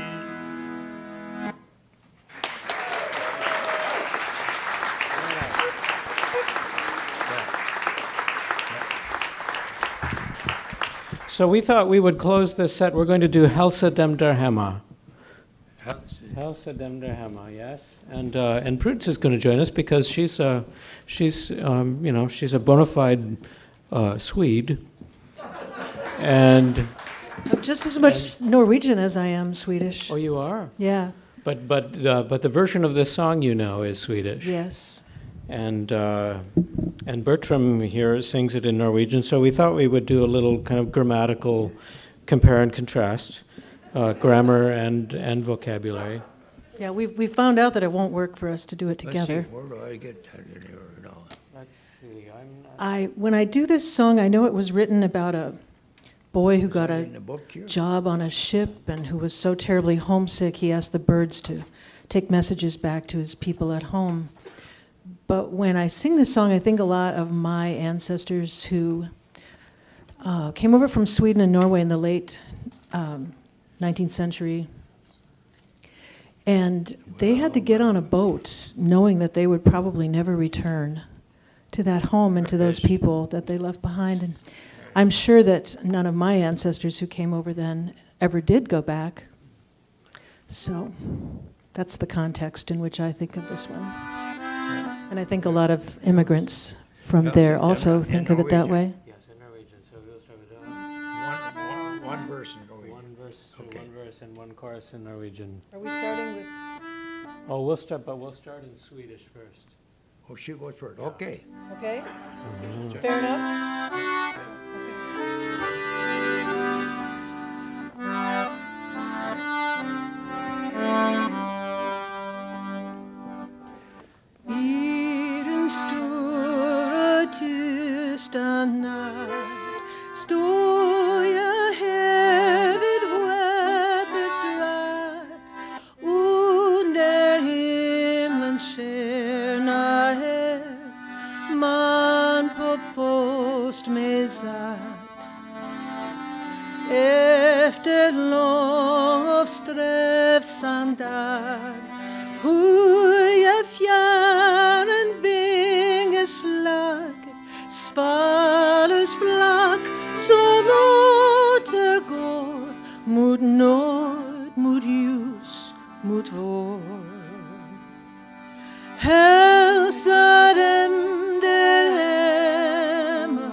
So we thought we would close this set. We're going to do Helsa dem der Hemma. Helsa dem der Hemma, yes. And Prudence is going to join us because she's a bona fide Swede. And
I'm just as much Norwegian as I am Swedish.
oh, you are.
Yeah.
But the version of this song you know is Swedish.
Yes.
and Bertram here sings it in Norwegian. So we thought we would do a little kind of grammatical compare and contrast, grammar and vocabulary.
Yeah, we found out that it won't work for us to do it together.
Let's see, where do I get that in here now?
Let's see.
When I do this song, I know it was written about a boy who got a
in the book here?
job on a ship and who was so terribly homesick he asked the birds to take messages back to his people at home. But when I sing this song, I think a lot of my ancestors who came over from Sweden and Norway in the late 19th century. And they had to get on a boat knowing that they would probably never return to that home and to those people that they left behind. And I'm sure that none of my ancestors who came over then ever did go back. So that's the context in which I think of this one. And I think a lot of immigrants from there also think of it that way.
Yes, in Norwegian. So we'll start with
One verse in Norwegian.
one verse,
Okay.
one verse and one chorus in Norwegian.
Are we starting with...
Oh, we'll start in Swedish first.
Oh, she goes first. Okay.
Okay? Fair enough?
I den stora tysta natt står jag här vid skeppets ratt. Under himlens stjärna här man på post med satt. Efter lång och strävsam dag hör jag fjärran vingeslag, svalors flock som återgår mot nord, mot ljus, mot vår. Hälsa dem där hemma,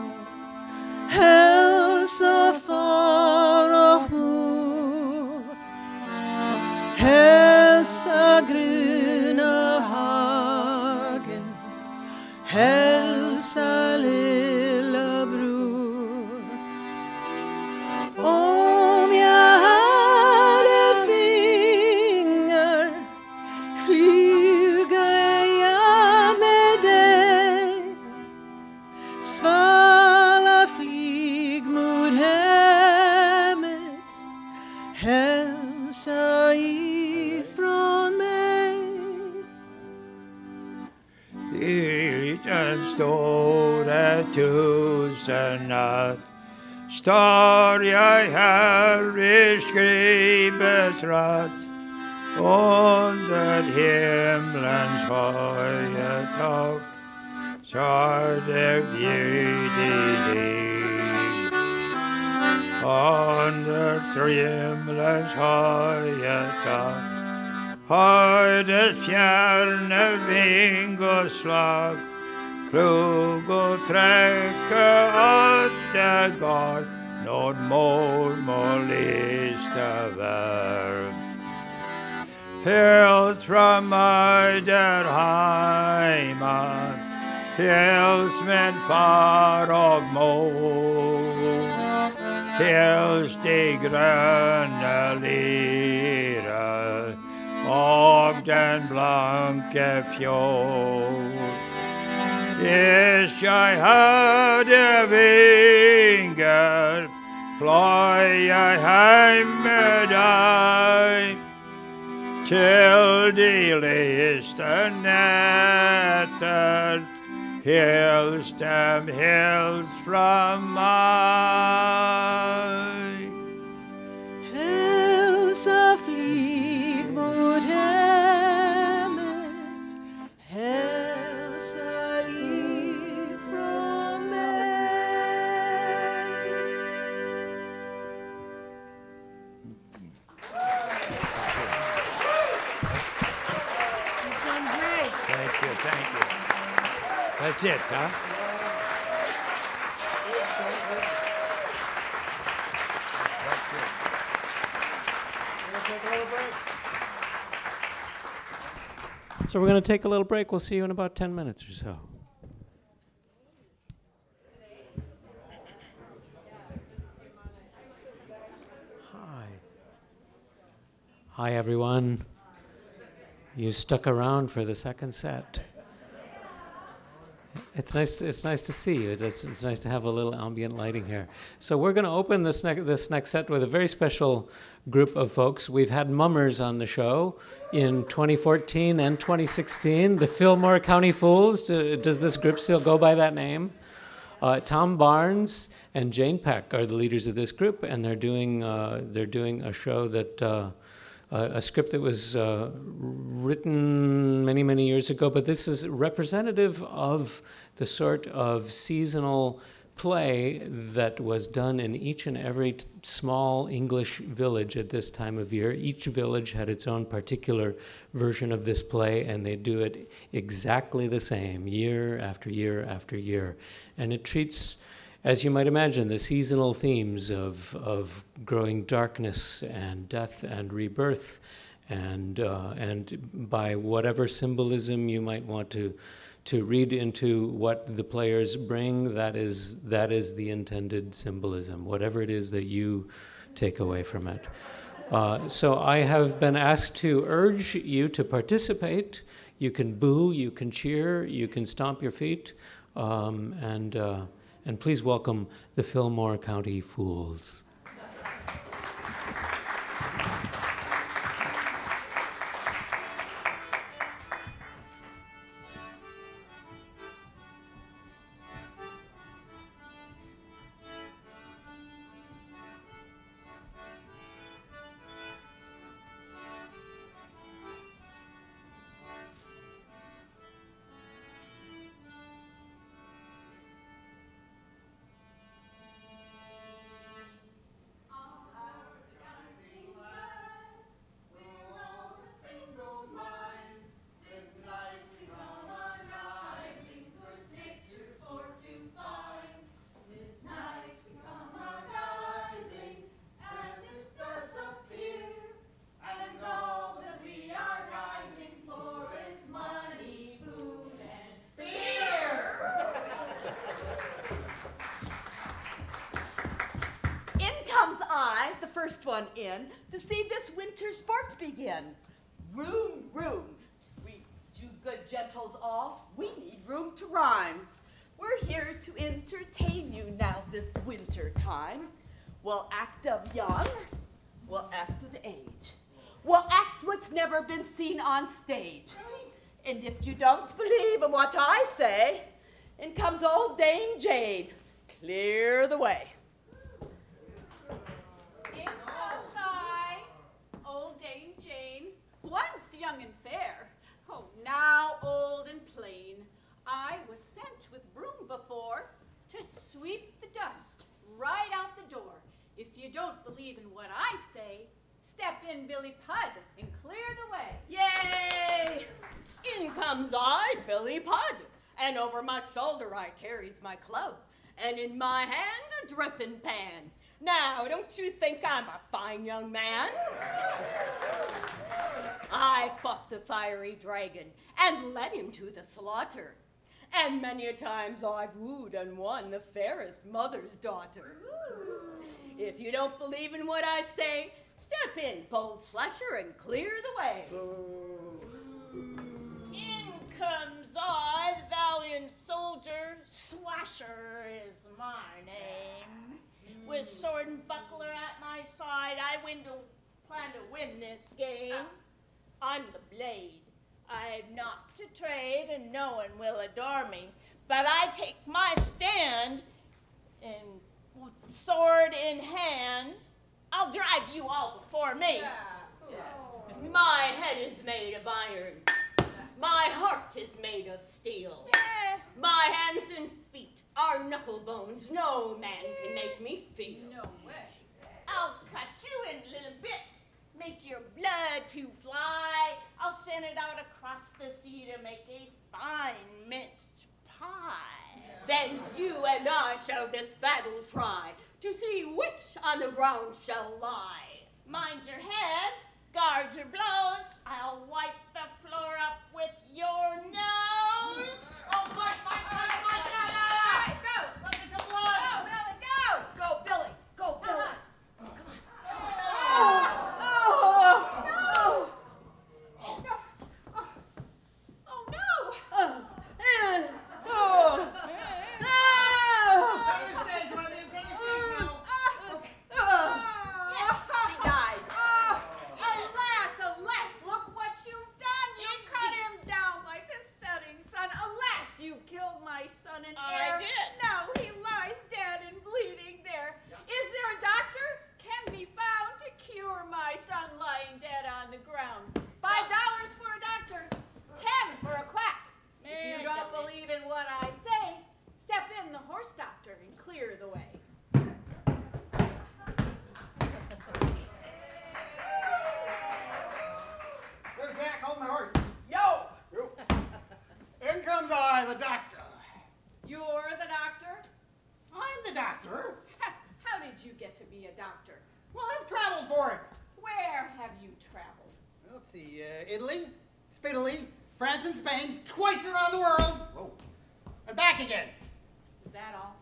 hälsa far och mor. Hälsa gröna hagen, hälsa lilla bror. Om jag hade vingar flyga jag med dig. Svala flyg mot hemmet, hälsa ifrån mig.
I den stora tysta natt står jag här vid skrivets ratt. Under himlens höga tak så det bjuder liv. Under himlens höga tak hördes fjärna vingoslag, plog och träcka åt det går nåd mormorlista värld. Hils från mig där heimat, hils min far och mor, hils de gröna lira och den blanka fjord. Is jag hade vingar, flöj jag hem med dig till de lista nätter. Hils dem, hils från mig.
Hälsa flyg mot hemmet, hälsa ifrån mig.
You sound great.
Thank you, thank you. That's it, huh?
So we're going to take a little break. We'll see you in about 10 minutes or so. Hi. Hi, everyone. You stuck around for the second set. It's nice to see you. It's nice to have a little ambient lighting here. So we're going to open this next set with a very special group of folks. We've had mummers on the show in 2014 and 2016. The Fillmore County Fools. Does this group still go by that name? Tom Barnes and Jane Peck are the leaders of this group, and they're doing a show that. A script that was written many, many years ago, but this is representative of the sort of seasonal play that was done in each and every small English village at this time of year. Each village had its own particular version of this play, and they do it exactly the same year after year after year. And it treats, as you might imagine, the seasonal themes of growing darkness and death and rebirth, and by whatever symbolism you might want to read into what the players bring, that is the intended symbolism, whatever it is that you take away from it. So I have been asked to urge you to participate. You can boo, you can cheer, you can stomp your feet, and please welcome the Fillmore County Fools.
One in to see this winter sports begin. Room, room. We, you good gentles all, we need room to rhyme. We're here to entertain you now this winter time. We'll act of young, we'll act of age. We'll act what's never been seen on stage. And if you don't believe in what I say, in comes old Dame Jane. Clear the way.
Old Dame Jane, once young and fair, oh, now old and plain. I was sent with broom before to sweep the dust right out the door. If you don't believe in what I say, step in, Billy Pudd, and clear the way.
Yay! In comes I, Billy Pudd, and over my shoulder I carries my club, and in my hand a dripping pan. Now, don't you think I'm a fine young man? I fought the fiery dragon and led him to the slaughter. And many a times I've wooed and won the fairest mother's daughter. If you don't believe in what I say, step in, bold slasher, and clear the way.
In comes I, the valiant soldier, Slasher is my name. With sword and buckler at my side, I plan to win this game. I'm the blade. I'm not to trade, and no one will adore me. But I take my stand, and with sword in hand, I'll drive you all before me. My head is made of iron. My heart is made of steel. My hands and feet are knuckle bones. No man can make me feel. No way. I'll cut you in little bits, make your blood to fly. I'll send it out across the sea to make a fine minced pie.
Then you and I shall this battle try, to see which on the ground shall lie.
Mind your head, guard your blows. I'll wipe the floor up with your nose.
Oh, my, go! Look at some blood! Go, Billy, go! Go, Billy!
the doctor.
You're the doctor?
I'm the doctor.
How did you get to be a doctor?
Well, I've traveled for it.
Where have you traveled?
Let's see, Italy, Spitaly, France and Spain, twice around the world. Whoa. And back again.
Is that all?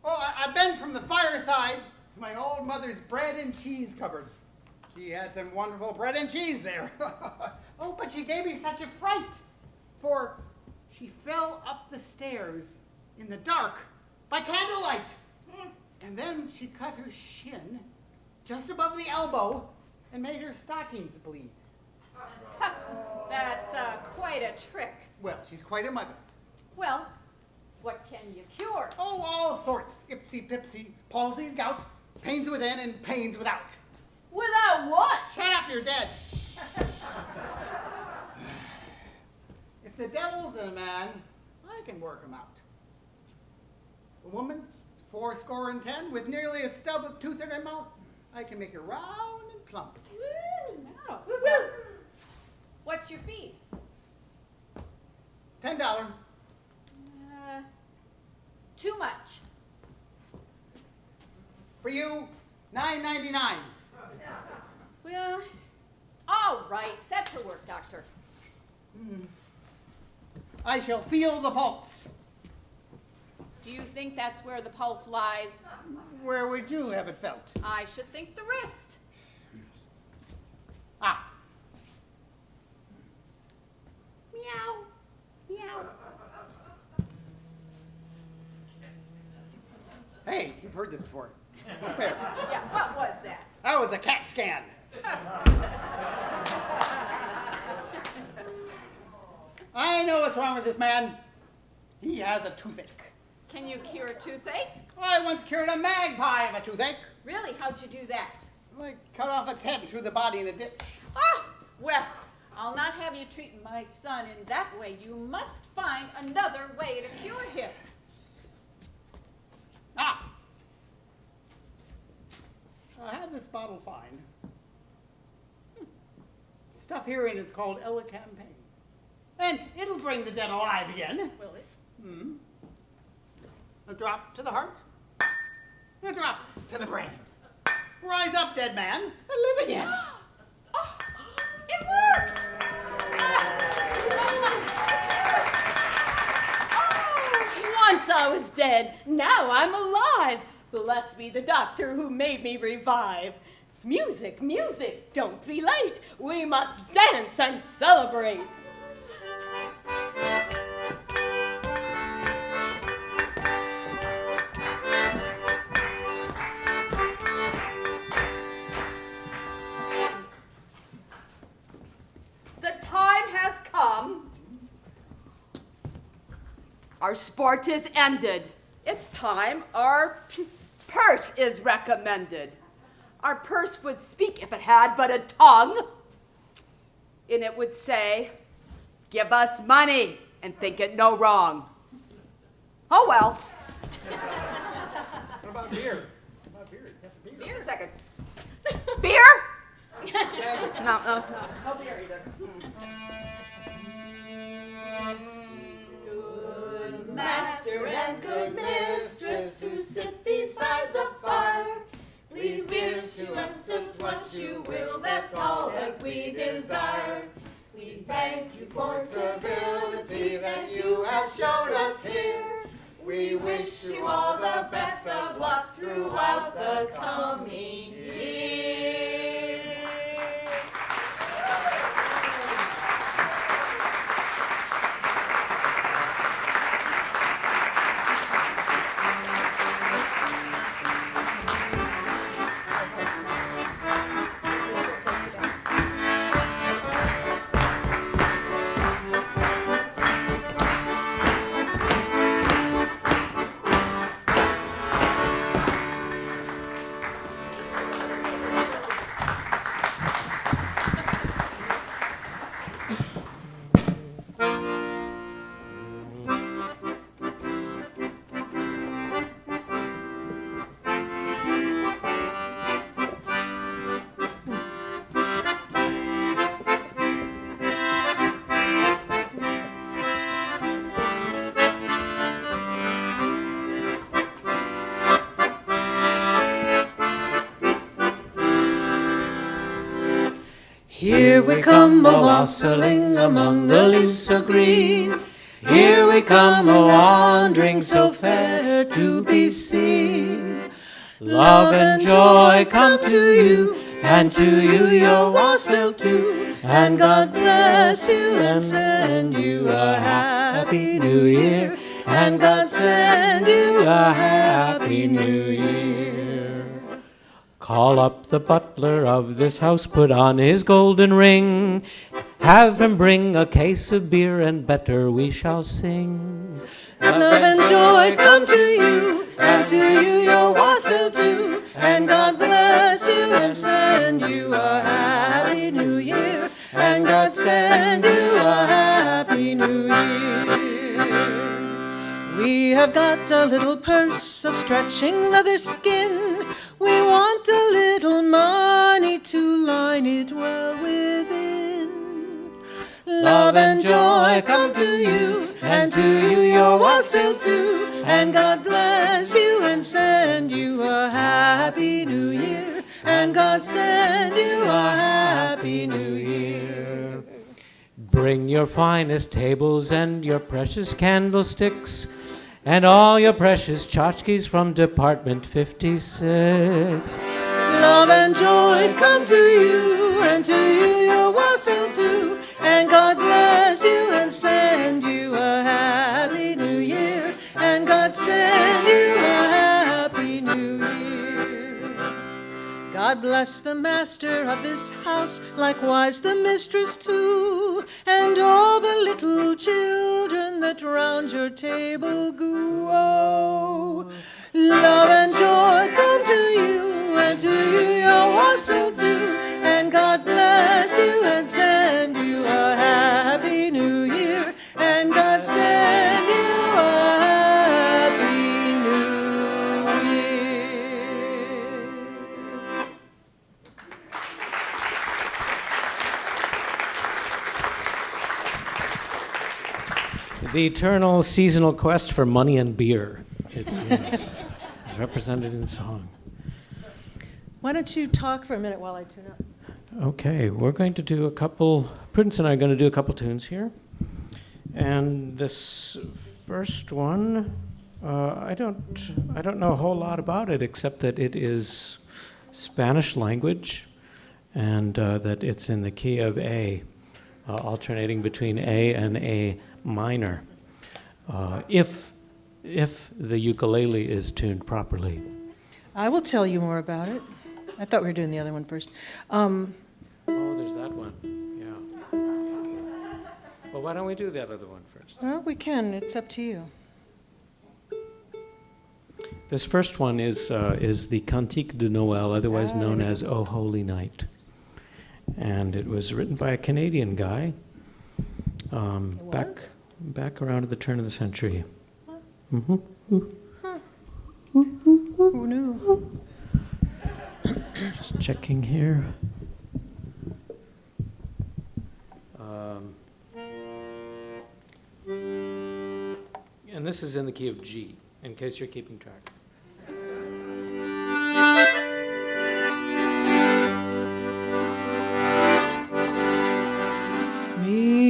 I've been from the fireside to my old mother's bread and cheese cupboard. She had some wonderful bread and cheese there. Oh, but she gave me such a fright, for she fell up the stairs in the dark by candlelight. And then she cut her shin just above the elbow and made her stockings bleed.
That's quite a trick.
Well, she's quite a mother.
Well, what can you cure?
Oh, all sorts. Ipsy-pipsy, palsy and gout, pains within and pains without.
Without what?
Shut up, you're dead. If the devil's in a man, I can work him out. A woman, 80, with nearly a stub of tooth in her mouth, I can make her round and plump.
Woo, no. Woo-woo. What's your fee?
$10.
Too much.
For you, $9.99.
Well, all right. Set to work, doctor.
I shall feel the pulse.
Do you think that's where the pulse lies?
Where would you have it felt?
I should think the wrist.
Ah.
Meow. Meow.
Hey, you've heard this before. Fair.
Yeah, what was that?
That was a CAT scan. I know what's wrong with this man. He has a toothache.
Can you cure toothache?
I once cured a magpie of a toothache.
Really? How'd you do that?
I cut off its head and threw the body in a ditch.
Ah, well, I'll not have you treat my son in that way. You must find another way to cure him.
Ah. I have this bottle fine. Stuff here in it's called Campaign. And it'll bring the dead alive again.
Will it?
A drop to the heart. A drop to the brain. Rise up, dead man, and live again.
Oh, it worked!
Once I was dead, now I'm alive. Blessed be the doctor who made me revive. Music, music, don't be late. We must dance and celebrate.
The time has come. Our sport is ended. It's time our purse is recommended. Our purse would speak if it had but a tongue. And it would say, give us money and think it no wrong. Oh well.
What about beer?
Beer a second. Beer? No. No beer either.
Good master and good mistress who sit beside the fire, please give to us just what you will, that's all that we desire. We
thank you for civility that you have shown us here. We wish you all the best of luck throughout the coming year.
Here we come a-wassailing among the leaves so green. Here we come a-wandering so fair to be seen. Love and joy come to you, and to you your wassail too. And God bless you and send you a happy new year. And God send you a happy new year.
Call up the butler of this house, put on his golden ring. Have him bring a case of beer, and better we shall sing.
Love and joy come to you, and to you your wassail too. And God bless you and send you a happy new year. And God send you a happy new year. We have got a little purse of stretching leather skin. We want a little money to line it well within. Love and joy come to you, and to you your wassail too. And God bless you and send you a happy new year. And God send you a happy new year.
Bring your finest tables and your precious candlesticks, and all your precious tchotchkes from Department 56.
Love and joy come to you, and to you your wassail too. And God bless you and send you a happy new year. And God send you a happy new year. God bless the master of this house, likewise the mistress too, and all the little children that round your table grow. Love and joy come to you, and to you your wassail too. And God bless you and send you a happy new year. And God send you a happy new year.
The eternal seasonal quest for money and beer. It's represented in song.
Why don't you talk for a minute while I tune up?
Okay, we're going to do a couple, Prudence and I are going to do a couple tunes here. And this first one, I don't know a whole lot about it, except that it is Spanish language, and that it's in the key of A, alternating between A and A minor, if the ukulele is tuned properly.
I will tell you more about it. I thought we were doing the other one first.
Oh, there's that one. Yeah. Well, why don't we do that other one first?
Well, we can. It's up to you.
This first one is the Cantique de Noël, otherwise known as O Holy Night. And it was written by a Canadian guy back around at the turn of the century. Mm-hmm.
Who knew?
Just checking here. And this is in the key of G, in case you're keeping track.
Mi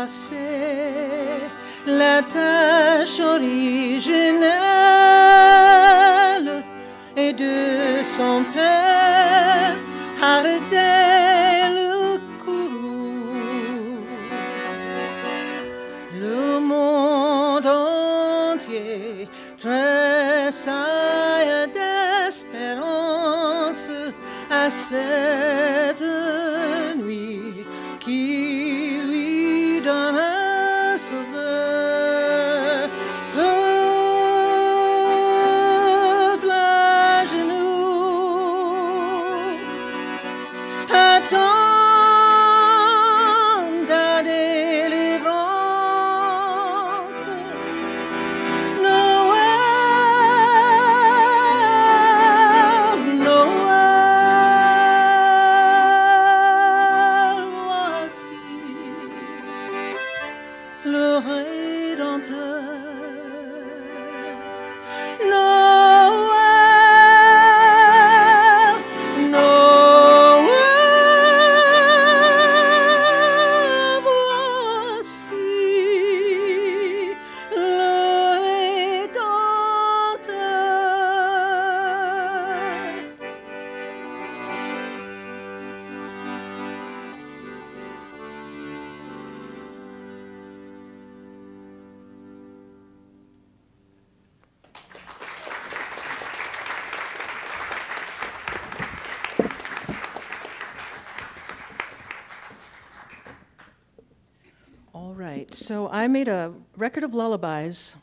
effacer la tâche originelle et de son père arrêter le courroux. Le monde entier tressaille d'espérance à cette nuit qui lui donne un sauveur. Peuple à genoux, attends ta délivrance. Noël, Noël, voici le Rédempteur. Noël, Noël, voici le Rédempteur.
All right, so I made a record of lullabies.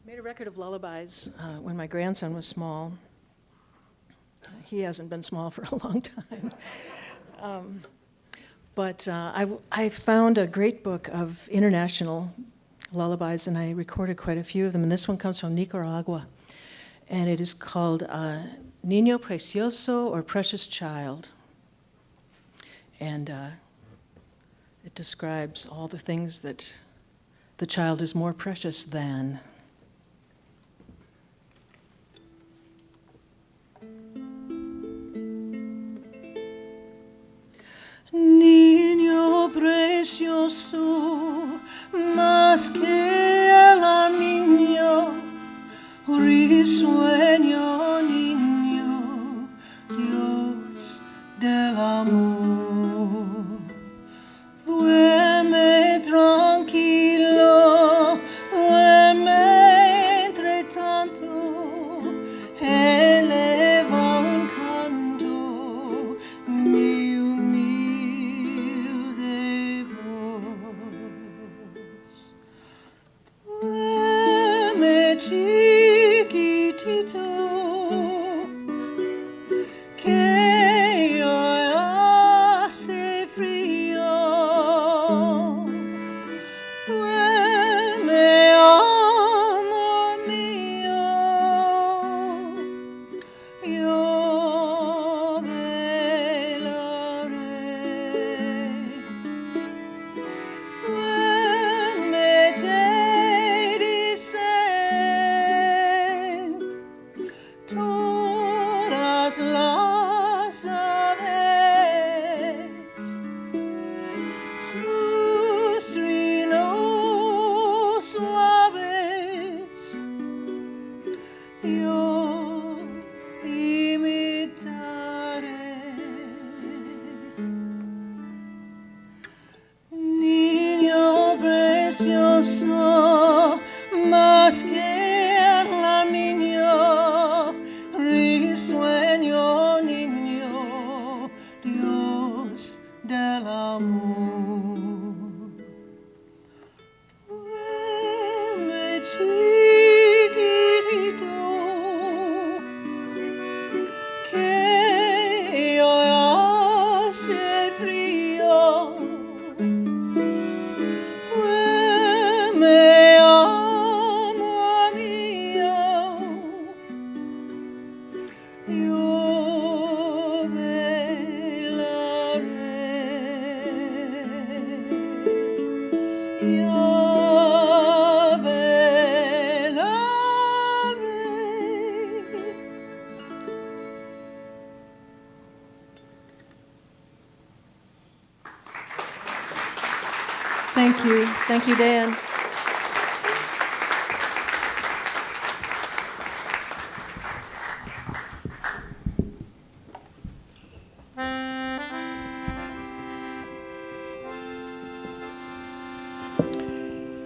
Made a record of lullabies when my grandson was small. He hasn't been small for a long time. But I found a great book of international lullabies, and I recorded quite a few of them. And this one comes from Nicaragua, and it is called Niño Precioso, or Precious Child. And it describes all the things that the child is more precious than.
Niño precioso, más que el niño, risueño niño, Dios del amor. Duerme tranquilo, duerme entre tanto, eleva un canto, mi humilde voz. Duerme chiquitito, que hoy hace frío. Duerme, amor mío, yo velaré. Duerme, te dicen todas las aves, sus trinos suaves, yo imitaré. Niño precioso, más que el niño, risueño niño, Dios del amor. Duerme chiquitito, que hoy hace frío. Duerme, amor mío, yo velaré.
Thank you. Thank you, Dan.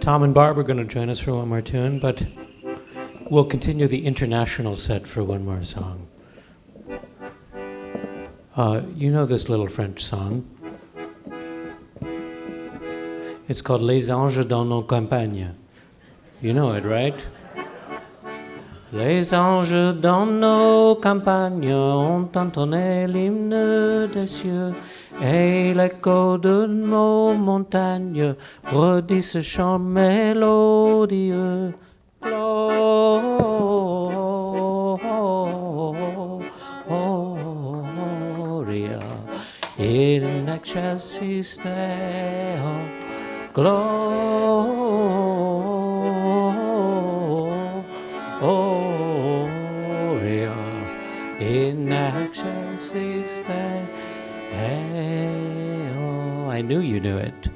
Tom and Barb are going to join us for one more tune, but we'll continue the international set for one more song. You know this little French song. It's called Les Anges dans nos campagnes. You know it, right? Les anges dans nos campagnes ont entonné l'hymne des cieux, et l'écho de nos montagnes redit ce chant mélodieux. Gloria in excelsis Deo. Gloria in excelsis Deo. I knew you knew it.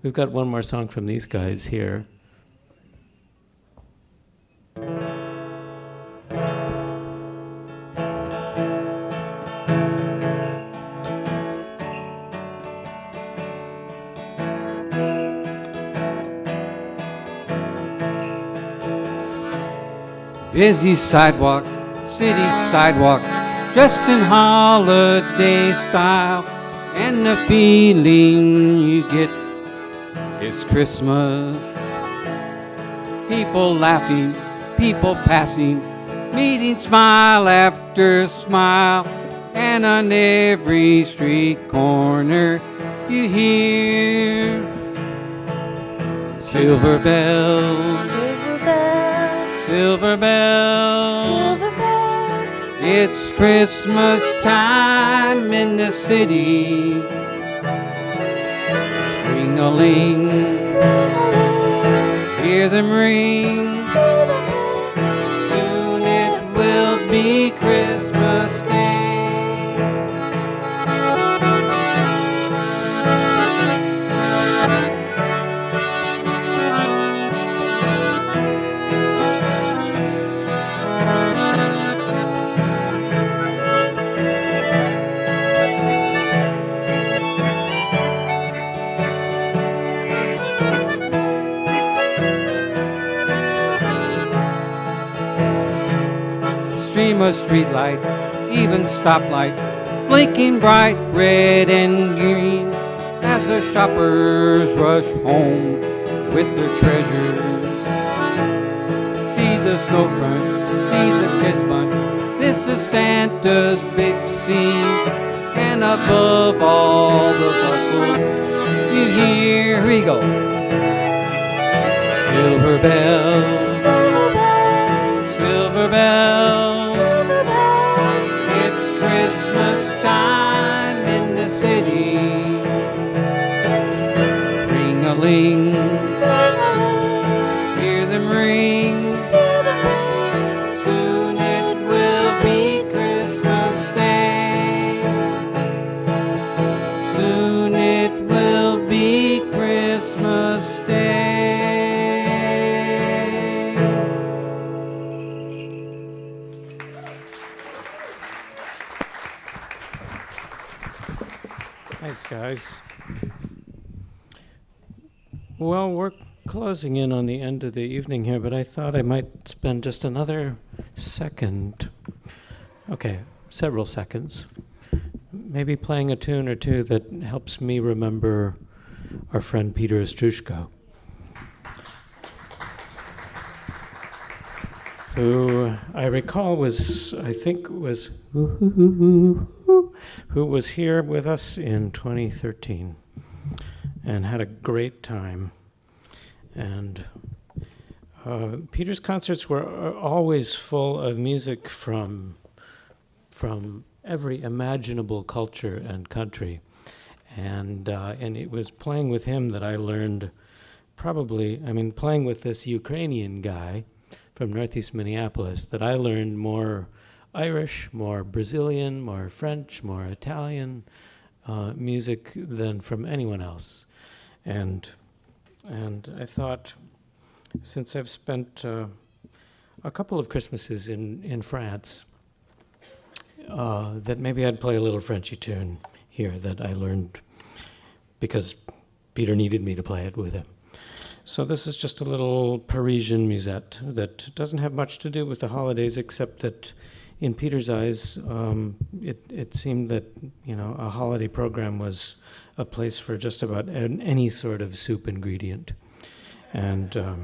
We've got one more song from these guys here.
Busy sidewalk, city sidewalk, dressed in holiday style, and the feeling you get is Christmas. People laughing, people passing, meeting smile after smile, and on every street corner you hear silver bells. Silver bells, silver bells, it's Christmas time in the city. Ring-a-ling, hear them ring. Soon it will be Christmas Day. Stream of streetlight, even stoplight, blinking bright red and green, as the shoppers rush home with their treasures. See the snow crunch, see the kids bunch, this is Santa's big scene, and above all the bustle, you hear, here we go, silver bells, silver bells, silver bells. Christmas time in the city. Ring-a-ling, hear them ring. Soon it will be Christmas Day. Soon it will be Christmas Day.
Thanks, guys. Well, we're closing in on the end of the evening here, but I thought I might spend just another second, several seconds, maybe playing a tune or two that helps me remember our friend Peter Ostroushko, who I recall who was here with us in 2013 and had a great time. And Peter's concerts were always full of music from every imaginable culture and country. And it was playing with him that I learned playing with this Ukrainian guy from Northeast Minneapolis, that I learned more Irish, more Brazilian, more French, more Italian, music than from anyone else. And I thought, since I've spent a couple of Christmases in France, that maybe I'd play a little Frenchy tune here that I learned because Peter needed me to play it with him. So this is just a little Parisian musette that doesn't have much to do with the holidays, except that in Peter's eyes, it seemed that, you know, a holiday program was a place for just about any sort of soup ingredient. And the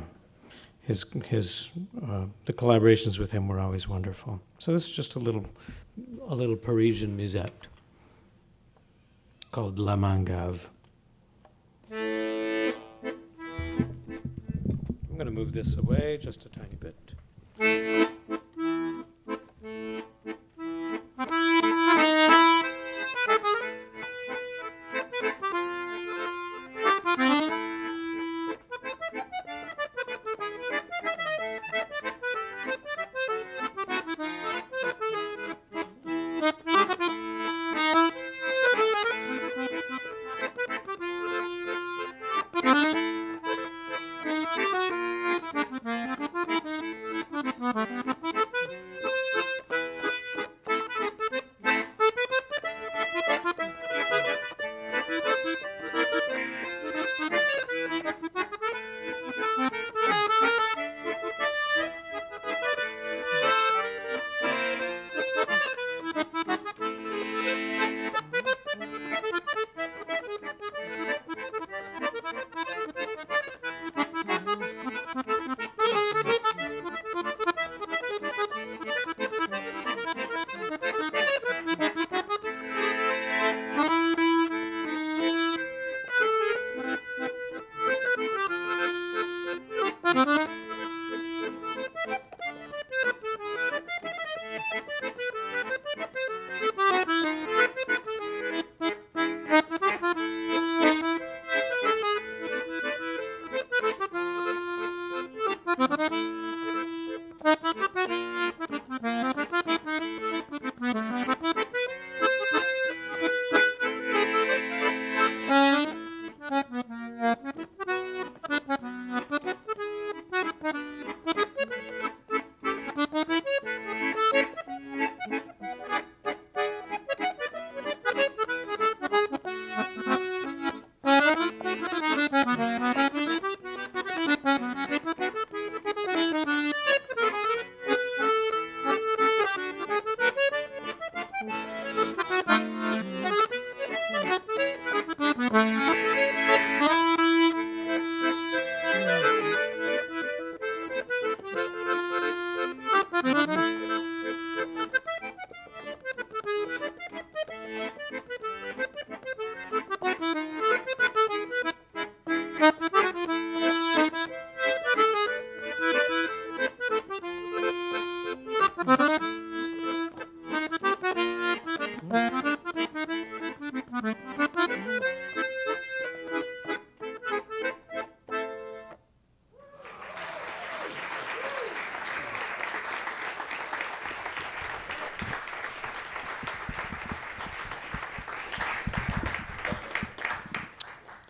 collaborations with him were always wonderful. So this is just a little Parisian musette called La Mangave. I'm going to move this away just a tiny bit.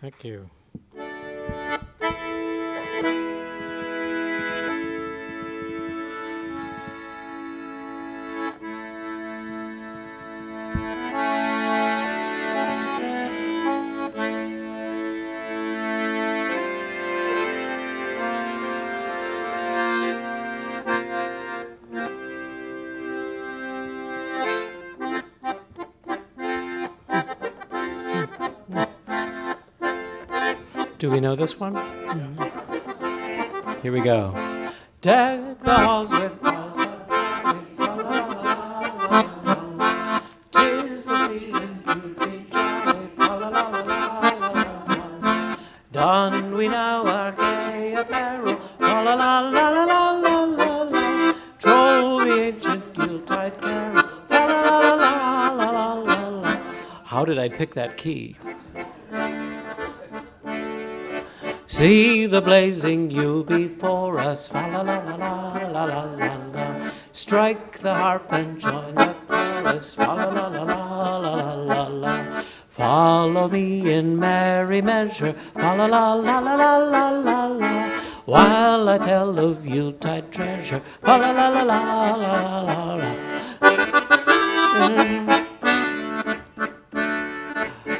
Thank you. Do we know this one? Here we go. Deck the halls with balls of holly, 'tis the season to be jolly, fa-la-la-la-la-la-la. Don we now our gay apparel, fa-la-la-la-la-la-la-la. Troll the ancient Yuletide carol, fa-la-la-la-la-la-la-la. How did I pick that key? See the blazing Yule before us, fa-la-la-la-la-la-la-la-la. Strike the harp and join the chorus, fa-la-la-la-la-la-la-la. Follow me in merry measure, fa la la la la la la la la, while I tell of Yuletide treasure, fa la la la la la la la.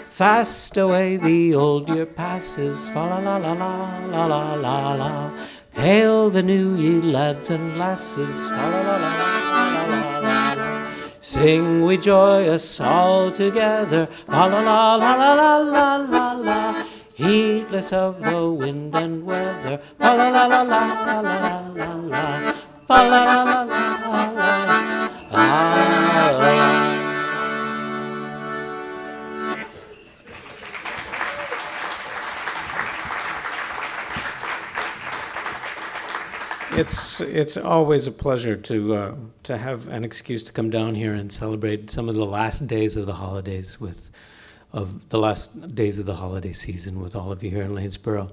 Fast away the old year passes, fa la la la la la la la la. Hail the new ye lads and lasses, fa la la la la la la la. Sing we joyous all together, la la la la la la la la la. Heedless of the wind and weather, la la la la la la la la la. Fa la la la la la la. It's always a pleasure to have an excuse to come down here and celebrate some of the last days of the holidays of the holiday season with all of you here in Lanesboro.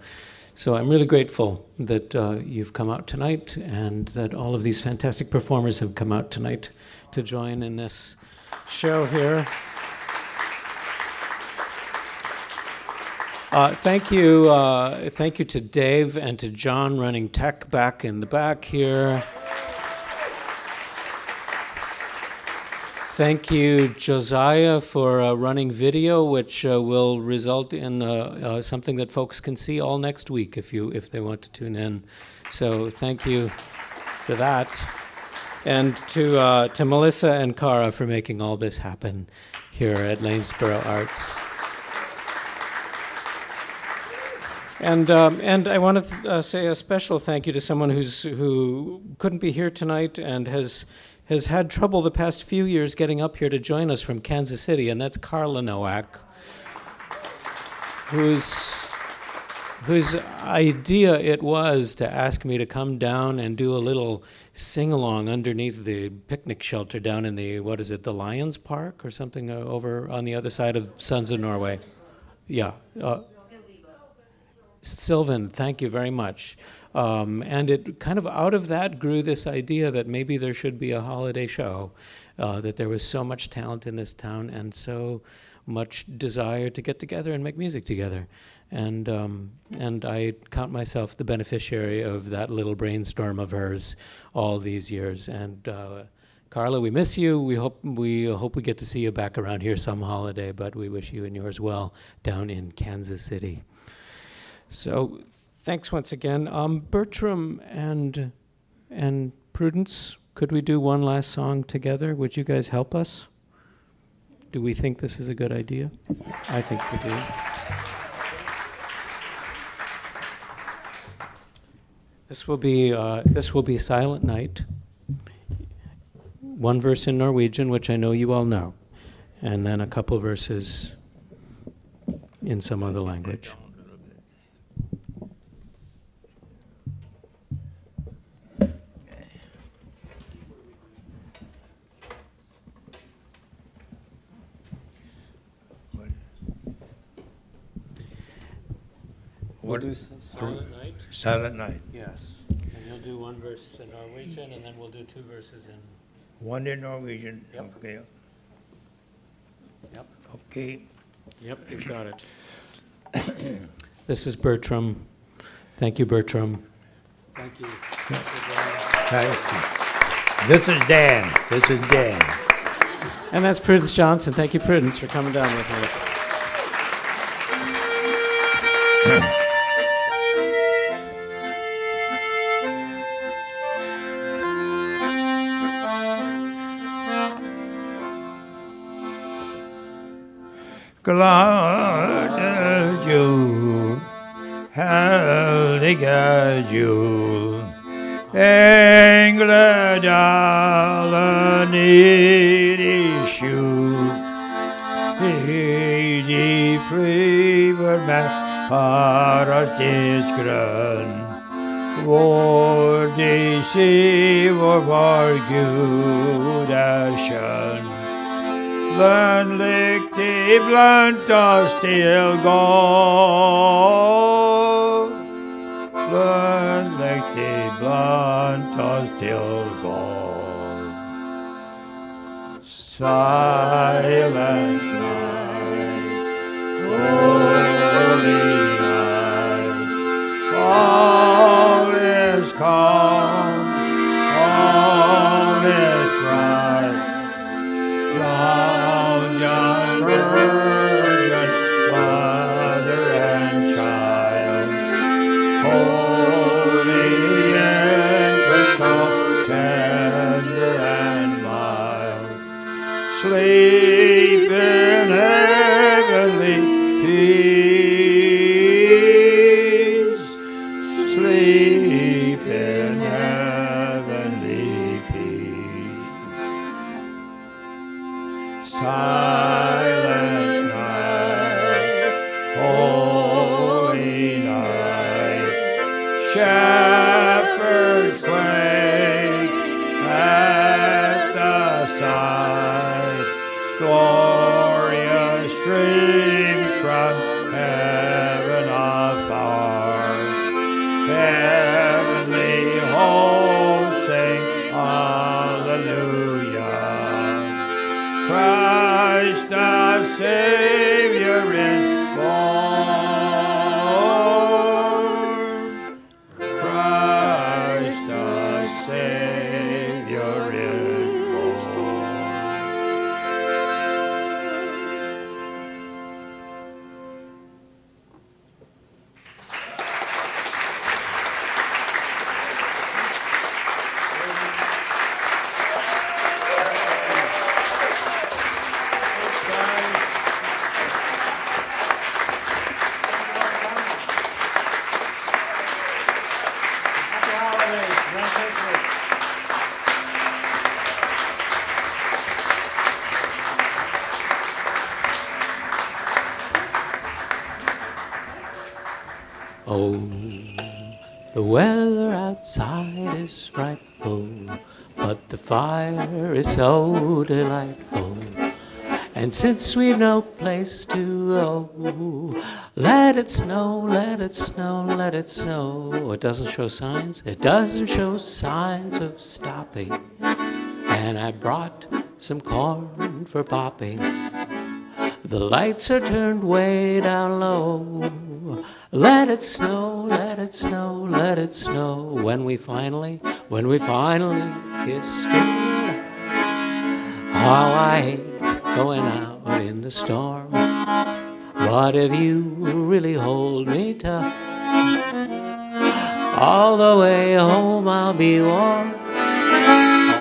So I'm really grateful that you've come out tonight and that all of these fantastic performers have come out tonight to join in this show here. Thank you to Dave and to John running tech back in the back here. Thank you, Josiah, for running video, which will result in something that folks can see all next week if they want to tune in. So thank you for that, and to Melissa and Cara for making all this happen here at Lanesboro Arts. And I want to say a special thank you to someone who couldn't be here tonight and has had trouble the past few years getting up here to join us from Kansas City, and that's Carla Nowak, whose idea it was to ask me to come down and do a little sing-along underneath the picnic shelter down in the Lions Park or something over on the other side of Sons of Norway. Yeah. Sylvan, thank you very much. And it kind of out of that grew this idea that maybe there should be a holiday show, that there was so much talent in this town and so much desire to get together and make music together. And I count myself the beneficiary of that little brainstorm of hers all these years. And Carla, we miss you. We hope we get to see you back around here some holiday, but we wish you and yours well down in Kansas City. So thanks once again. Bertram and Prudence, could we do one last song together? Would you guys help us? Do we think this is a good idea? I think we do. This will be Silent Night. One verse in Norwegian, which I know you all know, and then a couple verses in some other language. We'll do Silent Night.
Silent Night.
Yes. And you'll do one verse in Norwegian, and then we'll do two verses in...
One in Norwegian.
Yep.
Okay.
Yep.
Okay.
Yep, you've got it. This is Bertram. Thank you, Bertram. Thank you.
This is Dan. This is Dan.
And that's Prudence Johnson. Thank you, Prudence, for coming down with me.
Glade jul, hellige jul, engle daler ned i skjul. De flyver med paradis grønn, hvor de siver vår Gud skjønn. Vennlig iblant oss til går. Vennlig iblant oss til går. Silent night, peace. Sleep in heavenly peace. Silent night, holy night, shepherds quake at the sight, glorious stream from heaven apart, heavenly hosts sing hallelujah. Christ the Savior is born. Christ the Savior is born.
Oh, the weather outside is frightful, but the fire is so delightful. And since we've no place to go, let it snow, let it snow, let it snow. It doesn't show signs of stopping. And I brought some corn for popping. The lights are turned way down low. Let it snow, let it snow, let it snow. When we finally kiss goodnight. How I hate going out in the storm. But if you really hold me tough, all the way home I'll be warm.